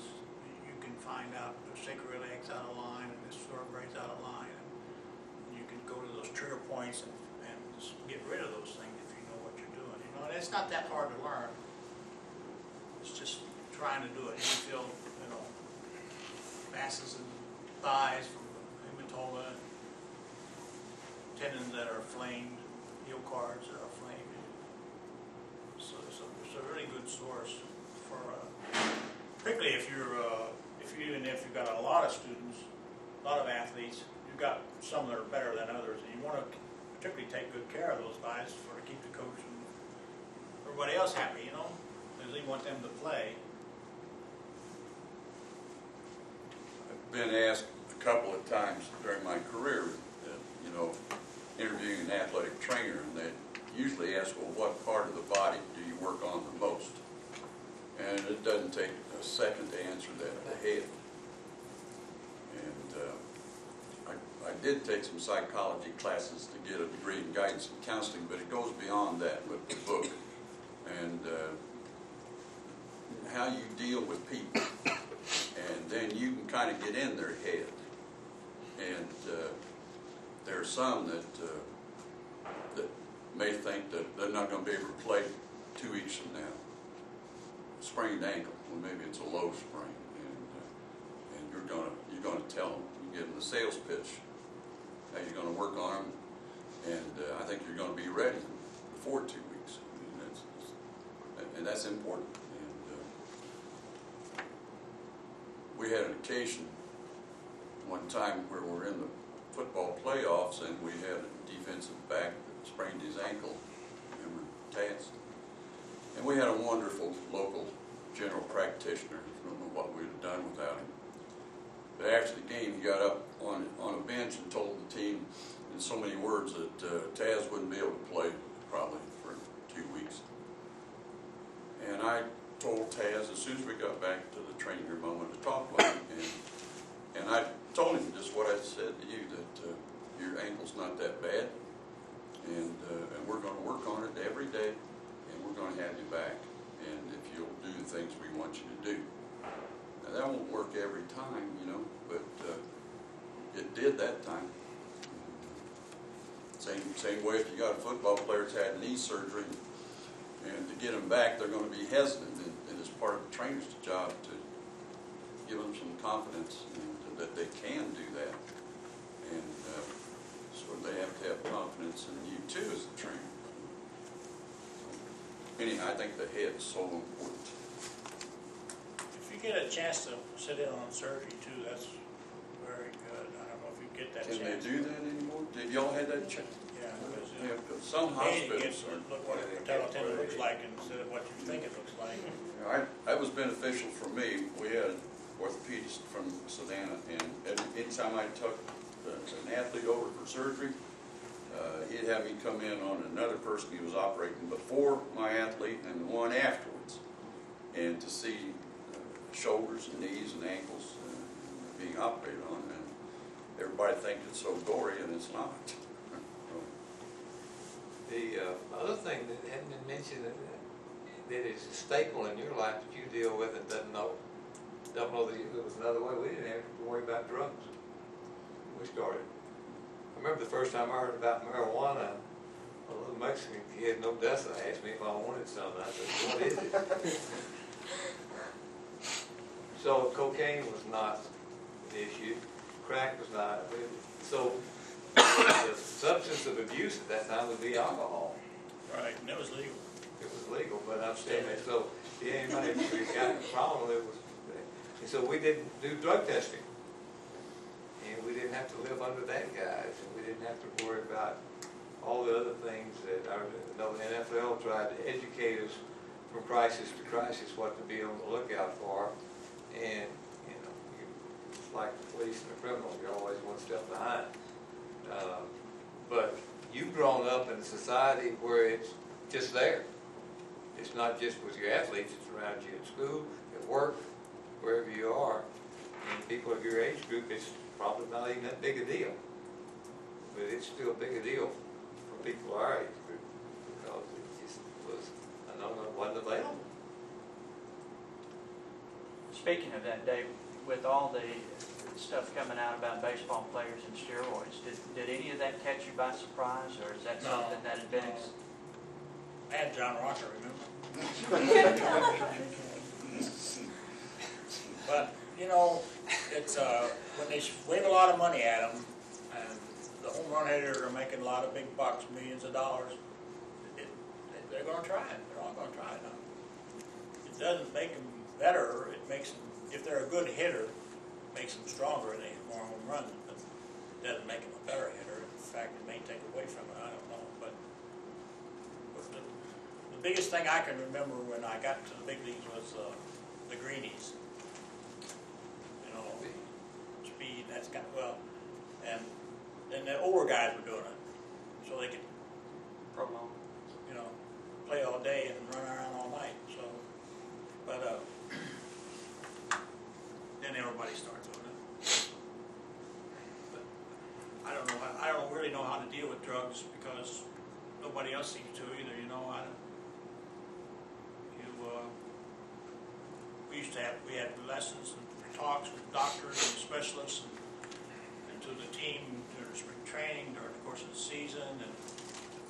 you can find out the sacroiliac's out of line and this vertebrae's out of line, and you can go to those trigger points and just get rid of those things if you know what you're doing. You know, and it's not that hard to learn. It's just trying to do it. You can feel, you know, masses and thighs from the hematoma, tendons that are inflamed, heel cards that are inflamed. So it's a really good source for, particularly if even if you've got a lot of students, a lot of athletes, you've got some that are better than others, and you want to particularly take good care of those guys to keep the coach and everybody else happy, you know, because they want them to play. I've been asked a couple of times during my career, you know, interviewing an athletic trainer, and they usually ask, well, what part of the body do you work on the most? And it doesn't take a second to answer that, the head. And I did take some psychology classes to get a degree in guidance and counseling, but it goes beyond that with the book. And how you deal with people. And then you can kind of get in their head. And there are some that may think that they're not going to be able to play 2 weeks from now. Sprained ankle, well, maybe it's a low sprain, and you're gonna tell them. You give them the sales pitch. How you're going to work on them, and I think you're going to be ready before 2 weeks. And that's important. And we had an occasion one time where we're in the football playoffs, and we had a defensive back that sprained his ankle. Remember Taz? And we had a wonderful local general practitioner. I don't know what we'd have done without him. But after the game, he got up on a bench and told the team in so many words that Taz wouldn't be able to play probably for 2 weeks. And I told Taz as soon as we got back to the training room, I wanted to talk with him. And I told him just what I said to you, that your ankle's not that bad, and we're going to work on it every day, and we're going to have you back, and if you'll do the things we want you to do. Now, that won't work every time, you know, but it did that time. Same way if you got a football player that's had knee surgery, and to get them back, they're going to be hesitant, and it's part of the trainer's job to give them some confidence that they can do that. And so they have to have confidence in you too as a trainer. Anyhow, I think the head's so important. If you get a chance to sit in on surgery too, that's very good. I don't know if you get that Can chance. they do that anymore? Did y'all had that chance? Yeah, because Some hospitals gets to look what a patella tendon looks like instead of what you think it looks like. That was beneficial for me. We had an orthopedist from Savannah, and anytime I took an athlete over for surgery, he'd have me come in on another person he was operating before my athlete and the one afterwards, and to see shoulders and knees and ankles being operated on, and everybody thinks it's so gory, and it's not. The other thing that hadn't been mentioned that is a staple in your life that you deal with and don't know that there was another way. We didn't have to worry about drugs. We started. I remember the first time I heard about marijuana, a little Mexican kid in Odessa asked me if I wanted some. I said, what is it? So cocaine was not an issue. Crack was not. So the substance of abuse at that time would be alcohol. Right, and it was legal. It was legal, but I'm saying that. So the anybody who got a problem, And so we didn't do drug testing. And we didn't have to live under that guise, and we didn't have to worry about all the other things that the NFL tried to educate us from crisis to crisis what to be on the lookout for. And, you know, it's like the police and the criminals, you're always one step behind. But you've grown up in a society where it's just there. It's not just with your athletes, it's around you at school, at work, wherever you are. And people of your age group, it's probably not even that big a deal. But it's still a big a deal for people our age group because it just was, I don't know, it wasn't available. Speaking of that, Dave, with all the stuff coming out about baseball players and steroids, did any of that catch you by surprise, or is that No, something that had been... I had John Rocker, remember? But, you know, it's, when they wave a lot of money at them, and the home run hitters are making a lot of big bucks, millions of dollars, they're gonna try it, they're all gonna try it now. It doesn't make them better, it makes them, if they're a good hitter, it makes them stronger and they hit more home runs, but it doesn't make them a better hitter. In fact, it may take away from it, I don't know, but the biggest thing I can remember when I got to the big leagues was the greenies. You know, speed, that's got, well, and then the older guys were doing it, so they could, Prolong. you know, play all day and run around all night, so, but, then everybody started doing it. But I don't really know how to deal with drugs because nobody else seems to either, you know. We had lessons and talks with doctors and specialists and to the team during spring training, during the course of the season,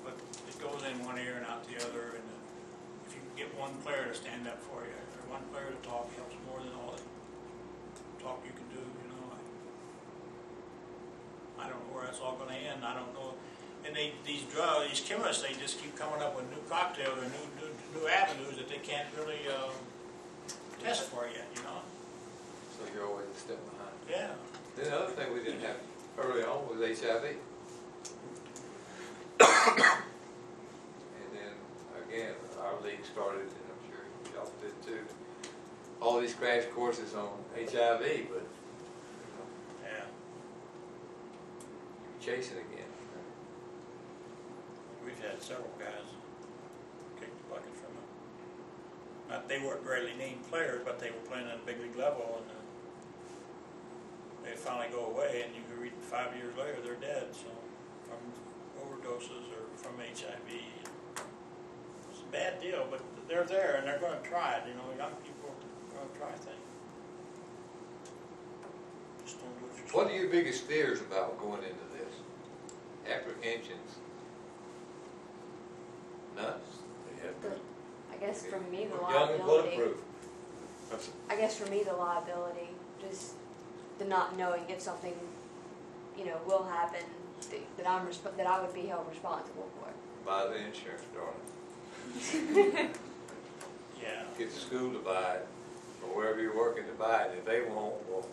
but it goes in one ear and out the other, and if you can get one player to stand up for you, or one player to talk, helps more than all the talk you can do, you know. I don't know where that's all going to end. I don't know. And these drugs, these chemists, they just keep coming up with new cocktails or new avenues that they can't really test for yet, you know. So you're always a step behind. Yeah. Then the other thing we didn't have early on was HIV. And then, again, our league started, and I'm sure y'all did too, all these crash courses on HIV, but Yeah. chasing again. We've had several guys kick the bucket from it. Not they weren't really named players, but they were playing at a big league level, and they finally go away, and you can read 5 years later they're dead. So from overdoses or from HIV, it's a bad deal. But they're there, and they're going to try it. You know, young people are going to try things. Just don't do it yourself. What are your biggest fears about going into this? Apprehensions? None? I guess for me the Young and liability. bulletproof. I guess for me the liability, just the not knowing if something, you know, will happen that I would be held responsible for. Buy the insurance, darling. Yeah. Get the school to buy it, or wherever you're working to buy it. If they won't, well,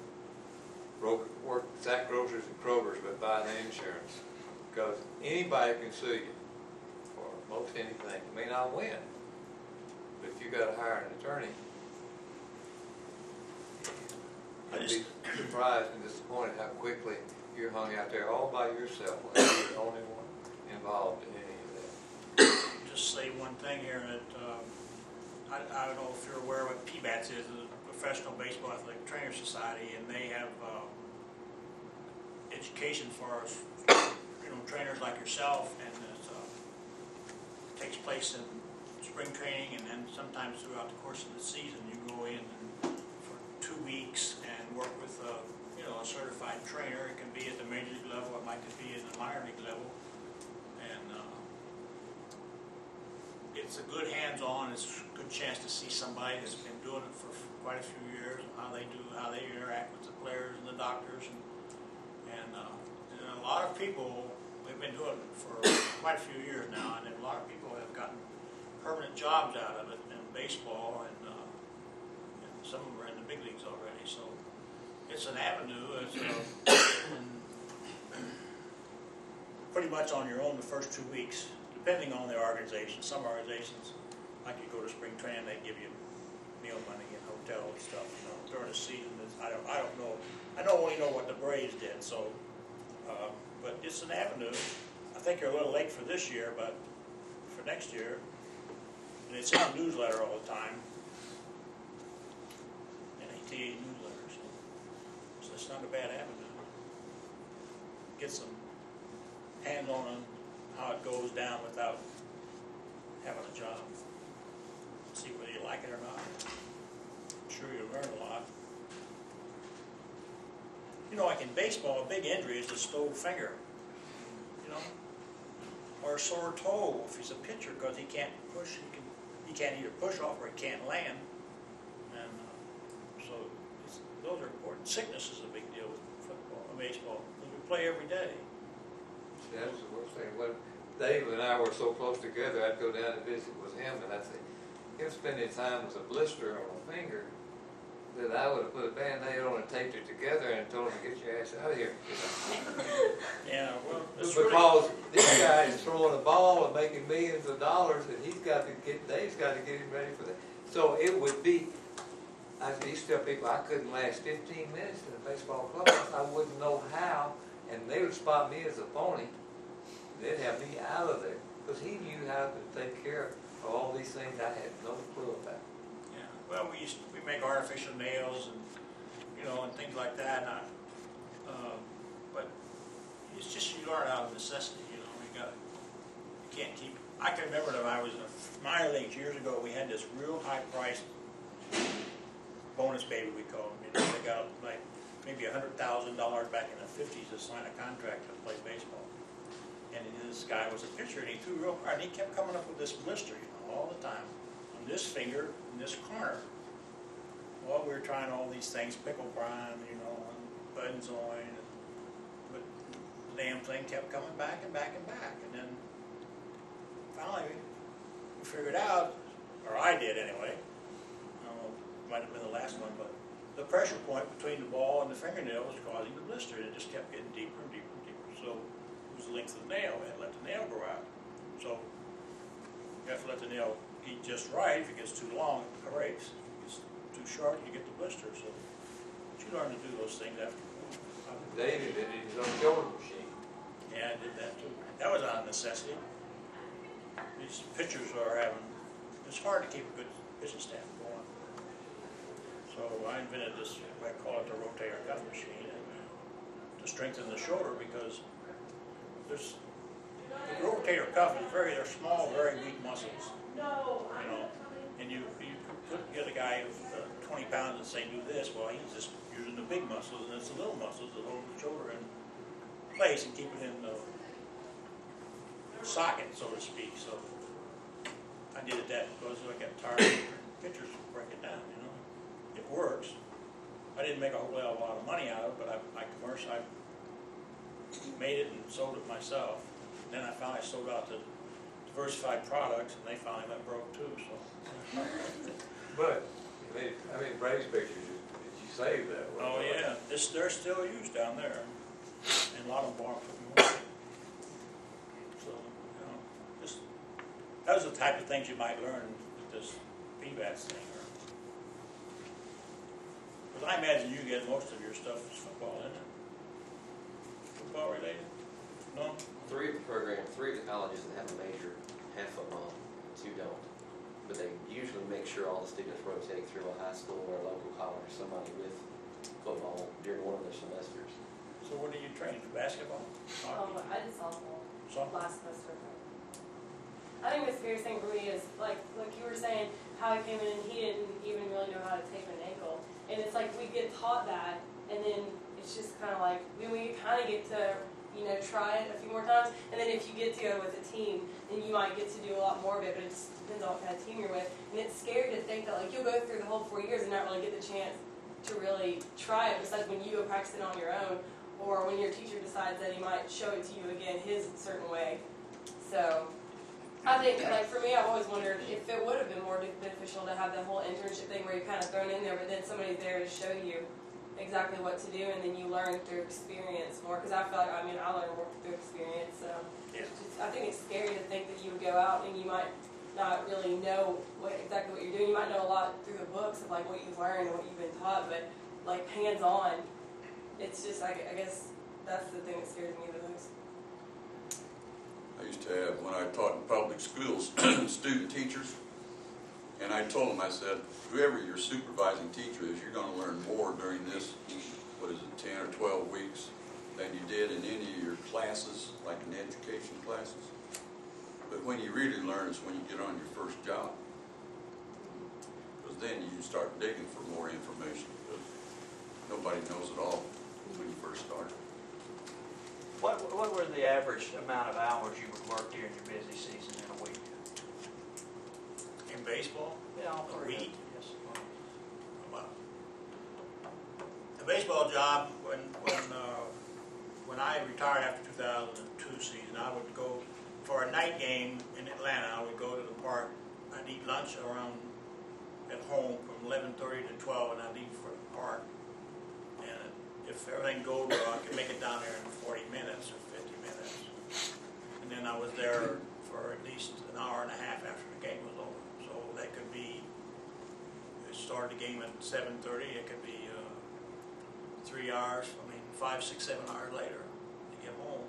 work Sack Grocers and Kroger's, but buy the insurance. Because anybody can sue you for most anything. You may not win, but if you got to hire an attorney, you'll be surprised and disappointed how quickly you're hung out there all by yourself when you're the only one involved in any of that. Just say one thing here that I don't know if you're aware what PBATS is, the Professional Baseball Athletic Trainer Society, and they have education for us, you know, trainers like yourself, and it takes place in spring training, and then sometimes throughout the course of the season you go in for 2 weeks and work with you know, a certified trainer. It can be at the major league level, it might be at the minor league level, and it's a good hands-on. It's a good chance to see somebody that's been doing it for quite a few years, how they interact with the players and the doctors, and a lot of people. We've been doing it for quite a few years now, and a lot of people have gotten permanent jobs out of it in baseball, and some of them are in the big leagues already, so it's an avenue. It's pretty much on your own the first 2 weeks, depending on the organization. Some organizations, like you go to spring training, they give you meal money and hotel and stuff. You know, during the season, I don't know. I only know what the Braves did. So, but it's an avenue. I think you're a little late for this year, but for next year, and it's in our newsletter all the time. NATA newsletter, so it's not a bad avenue. Get some hands-on on how it goes down without having a job. See whether you like it or not. I'm sure you'll learn a lot. You know, like in baseball, a big injury is a stove finger. You know, or a sore toe if he's a pitcher because he can't push. He can't either push off or he can't land. And so those are important. Sickness is a big deal with football, baseball. Because we play every day. Yeah, that was the worst thing. When Dave and I were so close together, I'd go down and visit with him, and I'd say, him spending time with a blister on a finger, that I would have put a Band-Aid on and taped it together and told him to get your ass out of here. Yeah, well, it's because this guy is throwing a ball and making millions of dollars, and Dave's got to get him ready for that. So it would be, I used to tell people I couldn't last 15 minutes in a baseball clubhouse. I wouldn't know how, and they would spot me as a phony. They'd have me out of there because he knew how to take care of all these things I had no clue about. Yeah. Well, we make artificial nails and and things like that. But it's just you learn out of necessity. You can't keep. I can remember that when I was in the minor leagues years ago. We had this real high priced bonus baby we called them. They got like maybe $100,000 back in the '50s to sign a contract to play baseball. And this guy was a pitcher, and he threw real hard, and he kept coming up with this blister, all the time, on this finger, in this corner. Well, we were trying all these things, pickle brine, and benzoin, but the damn thing kept coming back and back and back. And then finally, we figured out, or I did anyway, I don't know, it might have been the last one, but the pressure point between the ball and the fingernail was causing the blister, and it just kept getting deeper and deeper and deeper. So the length of the nail, we had to let the nail grow out. So you have to let the nail heat just right. If it gets too long, it breaks. If it gets too short, you get the blister. So you learn to do those things after. David did his own shoulder machine. Yeah, I did that too. That was out of necessity. These pitchers are having, it's hard to keep a good pitching staff going. So I invented this, I call it the rotator cuff machine, to strengthen the shoulder because the rotator cuff is they're small, very weak muscles, and you get a guy of 20 pounds and say do this, well he's just using the big muscles, and it's the little muscles that hold the shoulder in place and keep it in the socket, so to speak. So I did that because I got tired of pitchers breaking down, It works. I didn't make a whole lot of money out of it, but I made it and sold it myself. Then I finally sold out to Diversified Products, and they finally went broke too. So, But Braves pictures did you save that? Oh yeah, they're still used down there, and a lot of them bought from me. So those are the type of things you might learn with this PBATS thing. Because I imagine you get most of your stuff is football, isn't it? Football related? No? Three of the colleges that have a major have football, 2 don't. But they usually make sure all the students rotate through a high school or a local college, somebody with football during one of their semesters. So what are you training for, basketball? Hockey? I did softball Softball? last semester. I think the scariest thing for me is, like you were saying, how he came in and he didn't even really know how to tape an ankle. And it's like we get taught that, and then it's just kind of like, we kind of get to, try it a few more times. And then if you get to go with a team, then you might get to do a lot more of it, but it just depends on what kind of team you're with. And it's scary to think that, you'll go through the whole 4 years and not really get the chance to really try it, besides when you go practice it on your own, or when your teacher decides that he might show it to you again his certain way. So I think, like, for me, I've always wondered if it would have been more beneficial to have that whole internship thing where you're kind of thrown in there, but then somebody's there to show you exactly what to do, and then you learn through experience more. Because I feel like, I mean, I learn more through experience. So Yeah. I think it's scary to think that you would go out and you might not really know exactly what you're doing. You might know a lot through the books of like what you've learned and what you've been taught, but like hands-on, it's just, I guess that's the thing that scares me the most. I used to have, when I taught in public schools, student teachers, and I told them, I said, whoever your supervising teacher is, you're going to learn more during this, 10 or 12 weeks than you did in any of your classes, like in education classes. But when you really learn is when you get on your first job. Because then you start digging for more information, because nobody knows it all when you first start. What were the average amount of hours you would work during your busy season in a week? In baseball, Yeah, all a three. week. Yes. Well, the baseball job, when I retired after 2002 season, I would go for a night game in Atlanta. I would go to the park. I'd eat lunch around at home from 11:30 to 12, and I'd leave for the park. And if everything goes well, I could make it down there in 40 minutes or 50 minutes. And then I was there for at least an hour and a half after the game was over. So that could be, it started the game at 7:30. It could be 3 hours, 5, 6, 7 hours later to get home.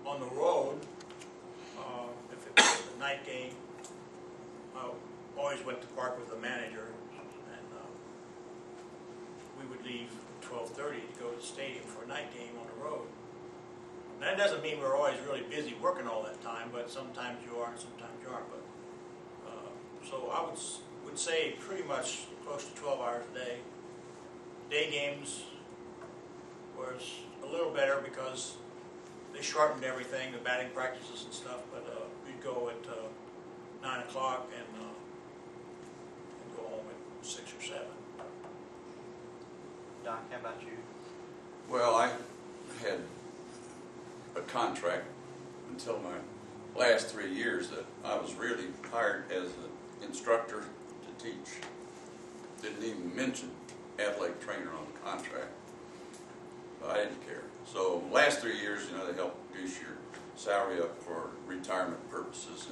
On the road, if it was a night game, I always went to the park with the manager, and we would leave at 12:30 to go to the stadium for a night game on the road. And that doesn't mean we're always really busy working all that time, but sometimes you are and sometimes you aren't. But so I would say pretty much close to 12 hours a day. Day games was a little better because they shortened everything, the batting practices and stuff, but we'd go at 9 o'clock and go home at 6 or 7. Doc, how about you? Well, I had a contract until my last 3 years that I was really hired as an instructor to teach. Didn't even mention athletic trainer on the contract. But I didn't care. So last 3 years, they help goose your salary up for retirement purposes.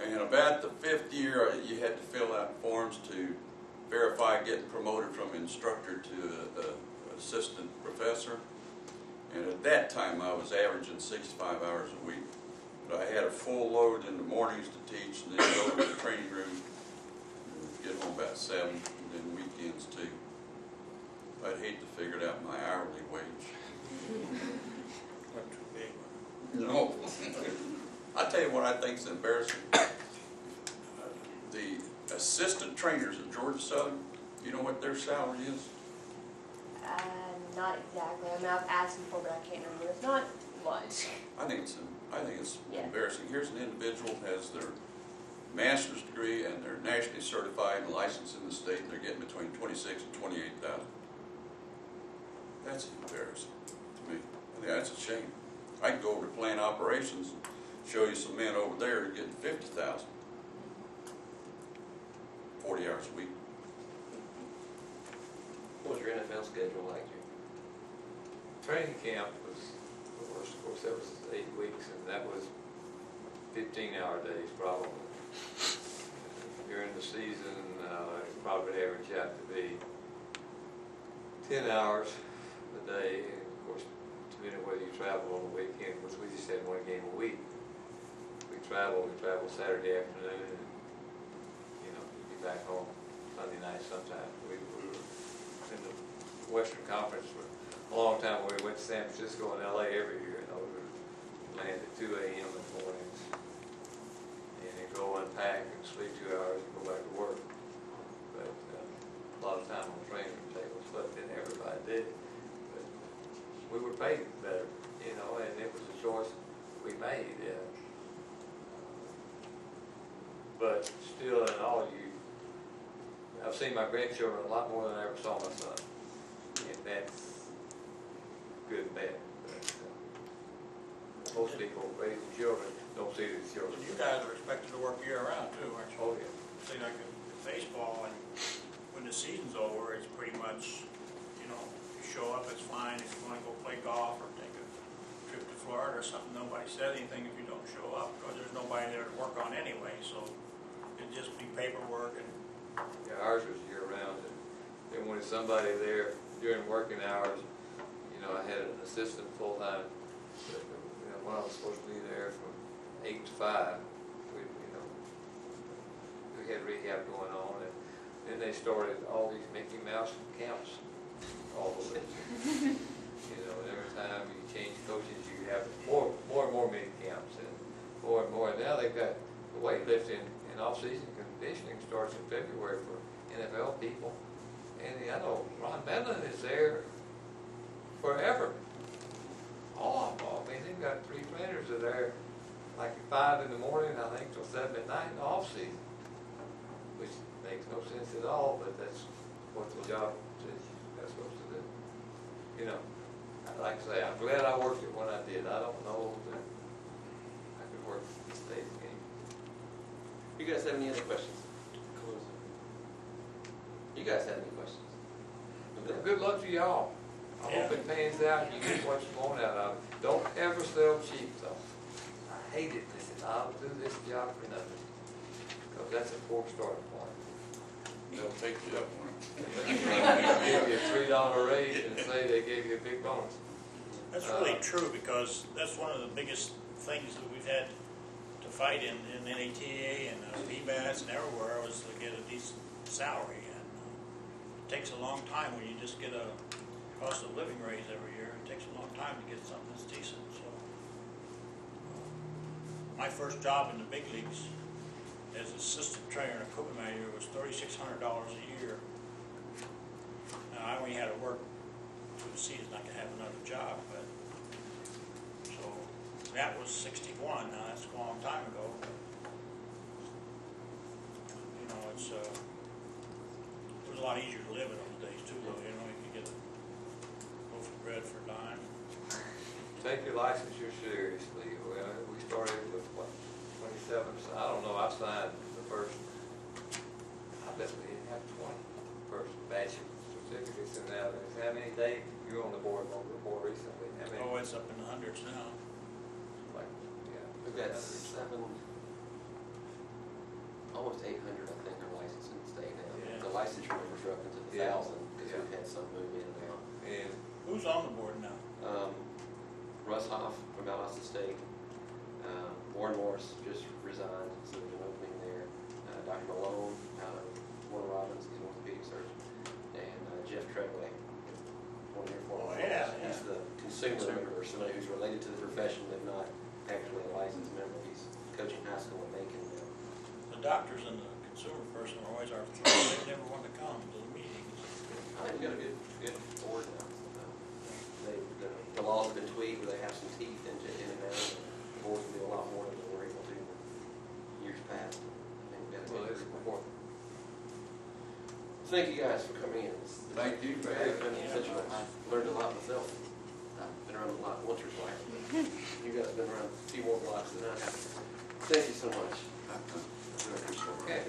And about the 5th year, you had to fill out forms to verify getting promoted from instructor to assistant professor. And at that time, I was averaging 65 hours a week. But I had a full load in the mornings to teach, and then go to the training room, and get home about 7, and then weekends too. I'd hate to figure out my hourly wage. Not too big. No. I tell you what I think is embarrassing. The assistant trainers at Georgia Southern, you know what their salary is? Not exactly. I've asked before, but I can't remember. It's not much. I think it's Yeah. embarrassing. Here's an individual who has their master's degree and they're nationally certified and licensed in the state, and they're getting between $26,000 and $28,000. That's embarrassing to me. I think that's a shame. I can go over to plant operations and show you some men over there getting $50,000, 40 hours a week. What was your NFL schedule like? Training camp was, of course, that was 8 weeks, and that was 15-hour days probably. During the season, it probably average out to be 10 hours a day, and of course, depending whether you travel on the weekend, which we just had one game a week. We travel Saturday afternoon, and you'd be back home Sunday night sometime. We were in the Western Conference for a long time. We went to San Francisco and LA every year, we would land at 2 a.m. in the mornings, and then go unpack and sleep 2 hours and go back to work. But a lot of time on the training table, slept in, everybody did. But we were paid better, and it was a choice we made. But still, in all, I've seen my grandchildren a lot more than I ever saw my son, and that's good and bad. But, most people raising children don't see these children. You guys are expected to work year-round too, aren't you? Oh, yeah. See, like in baseball, and when the season's over, it's pretty much, you know, you show up, it's fine. If you want to go play golf or take a trip to Florida or something, nobody says anything if you don't show up, because there's nobody there to work on anyway, so it'd just be paperwork and, Yeah, ours was year-round, and they wanted somebody there during working hours. You know, I had an assistant full-time, you know, when I was supposed to be there from 8 to 5. We had rehab going on, and then they started all these Mickey Mouse camps all over. You know, and every time you change coaches, you have more and more mini camps, and more and more. And now they've got the weightlifting and off-season conditioning starts in February for NFL people. And I know Ron Medlin is there forever. All of them. I mean, they've got 3 trainers that are there like at 5 in the morning, I think, till 7 at night in the off-season. Which makes no sense at all, but that's what the job says they're supposed to do. You know, like I say, I'm glad I worked it when I did. I don't know that I could work the state game. You guys have any other questions? You guys have any questions? Good luck to y'all. I hope it pans out and you get what you want out of it. Don't ever sell cheap, though. I hate it. They said, I'll do this job for nothing. Because that's a poor starting point. They'll take you up on it. They give you a $3 raise and say they gave you a big bonus. that's really true, because that's one of the biggest things that we've had to fight in NATA and PBAS and everywhere, was to get a decent salary. And it takes a long time when you just get a cost of living raise every year. It takes a long time to get something that's decent. So my first job in the big leagues as assistant trainer and equipment manager was $3,600 a year. Now, I only had to work through the season. I could have another job, but so that was 61. Now that's a long time ago. You know, it was a lot easier to live in those days too, though. You know, you could get a loaf of bread for a dime. Take your licensure seriously. Well, we started with what, 27? So I don't know. I signed the first. I bet we didn't have 20 first batch of certificates in that. How many, Dave? You were on the board more recently. How many? Oh, it's up in the hundreds now. Like, yeah. We've got 7, almost 800, I think, are licensed in the state now. Yeah. The licensure numbers are up into the Yeah. 1,000, because Yeah. we've had some move in and out. And Who's on the board now? Russ Hoff from Valdosta State, Warren Morris just resigned, so there's an opening there. Dr. Malone out of Warner Robins, he's an orthopedic surgeon, and Jeff Treadway, one of your former yeah, He's the consumer member, somebody who's related to the profession but not actually a licensed member. He's coaching high school in Macon now. The doctors and the consumer person are always our threat. They never want to come to the meetings. I think we've got a good board now. The laws have been tweaked where they have some teeth in and out. The boards will do a lot more than they were able to in years past. I think we've got a well, good it's group. important. Thank you guys for coming in. Thank you for It's having been us. such I've learned a lot myself. I've been around a lot once or twice, but you guys have been around a few more blocks than I have. Thank you so much. I really appreciate it. Okay.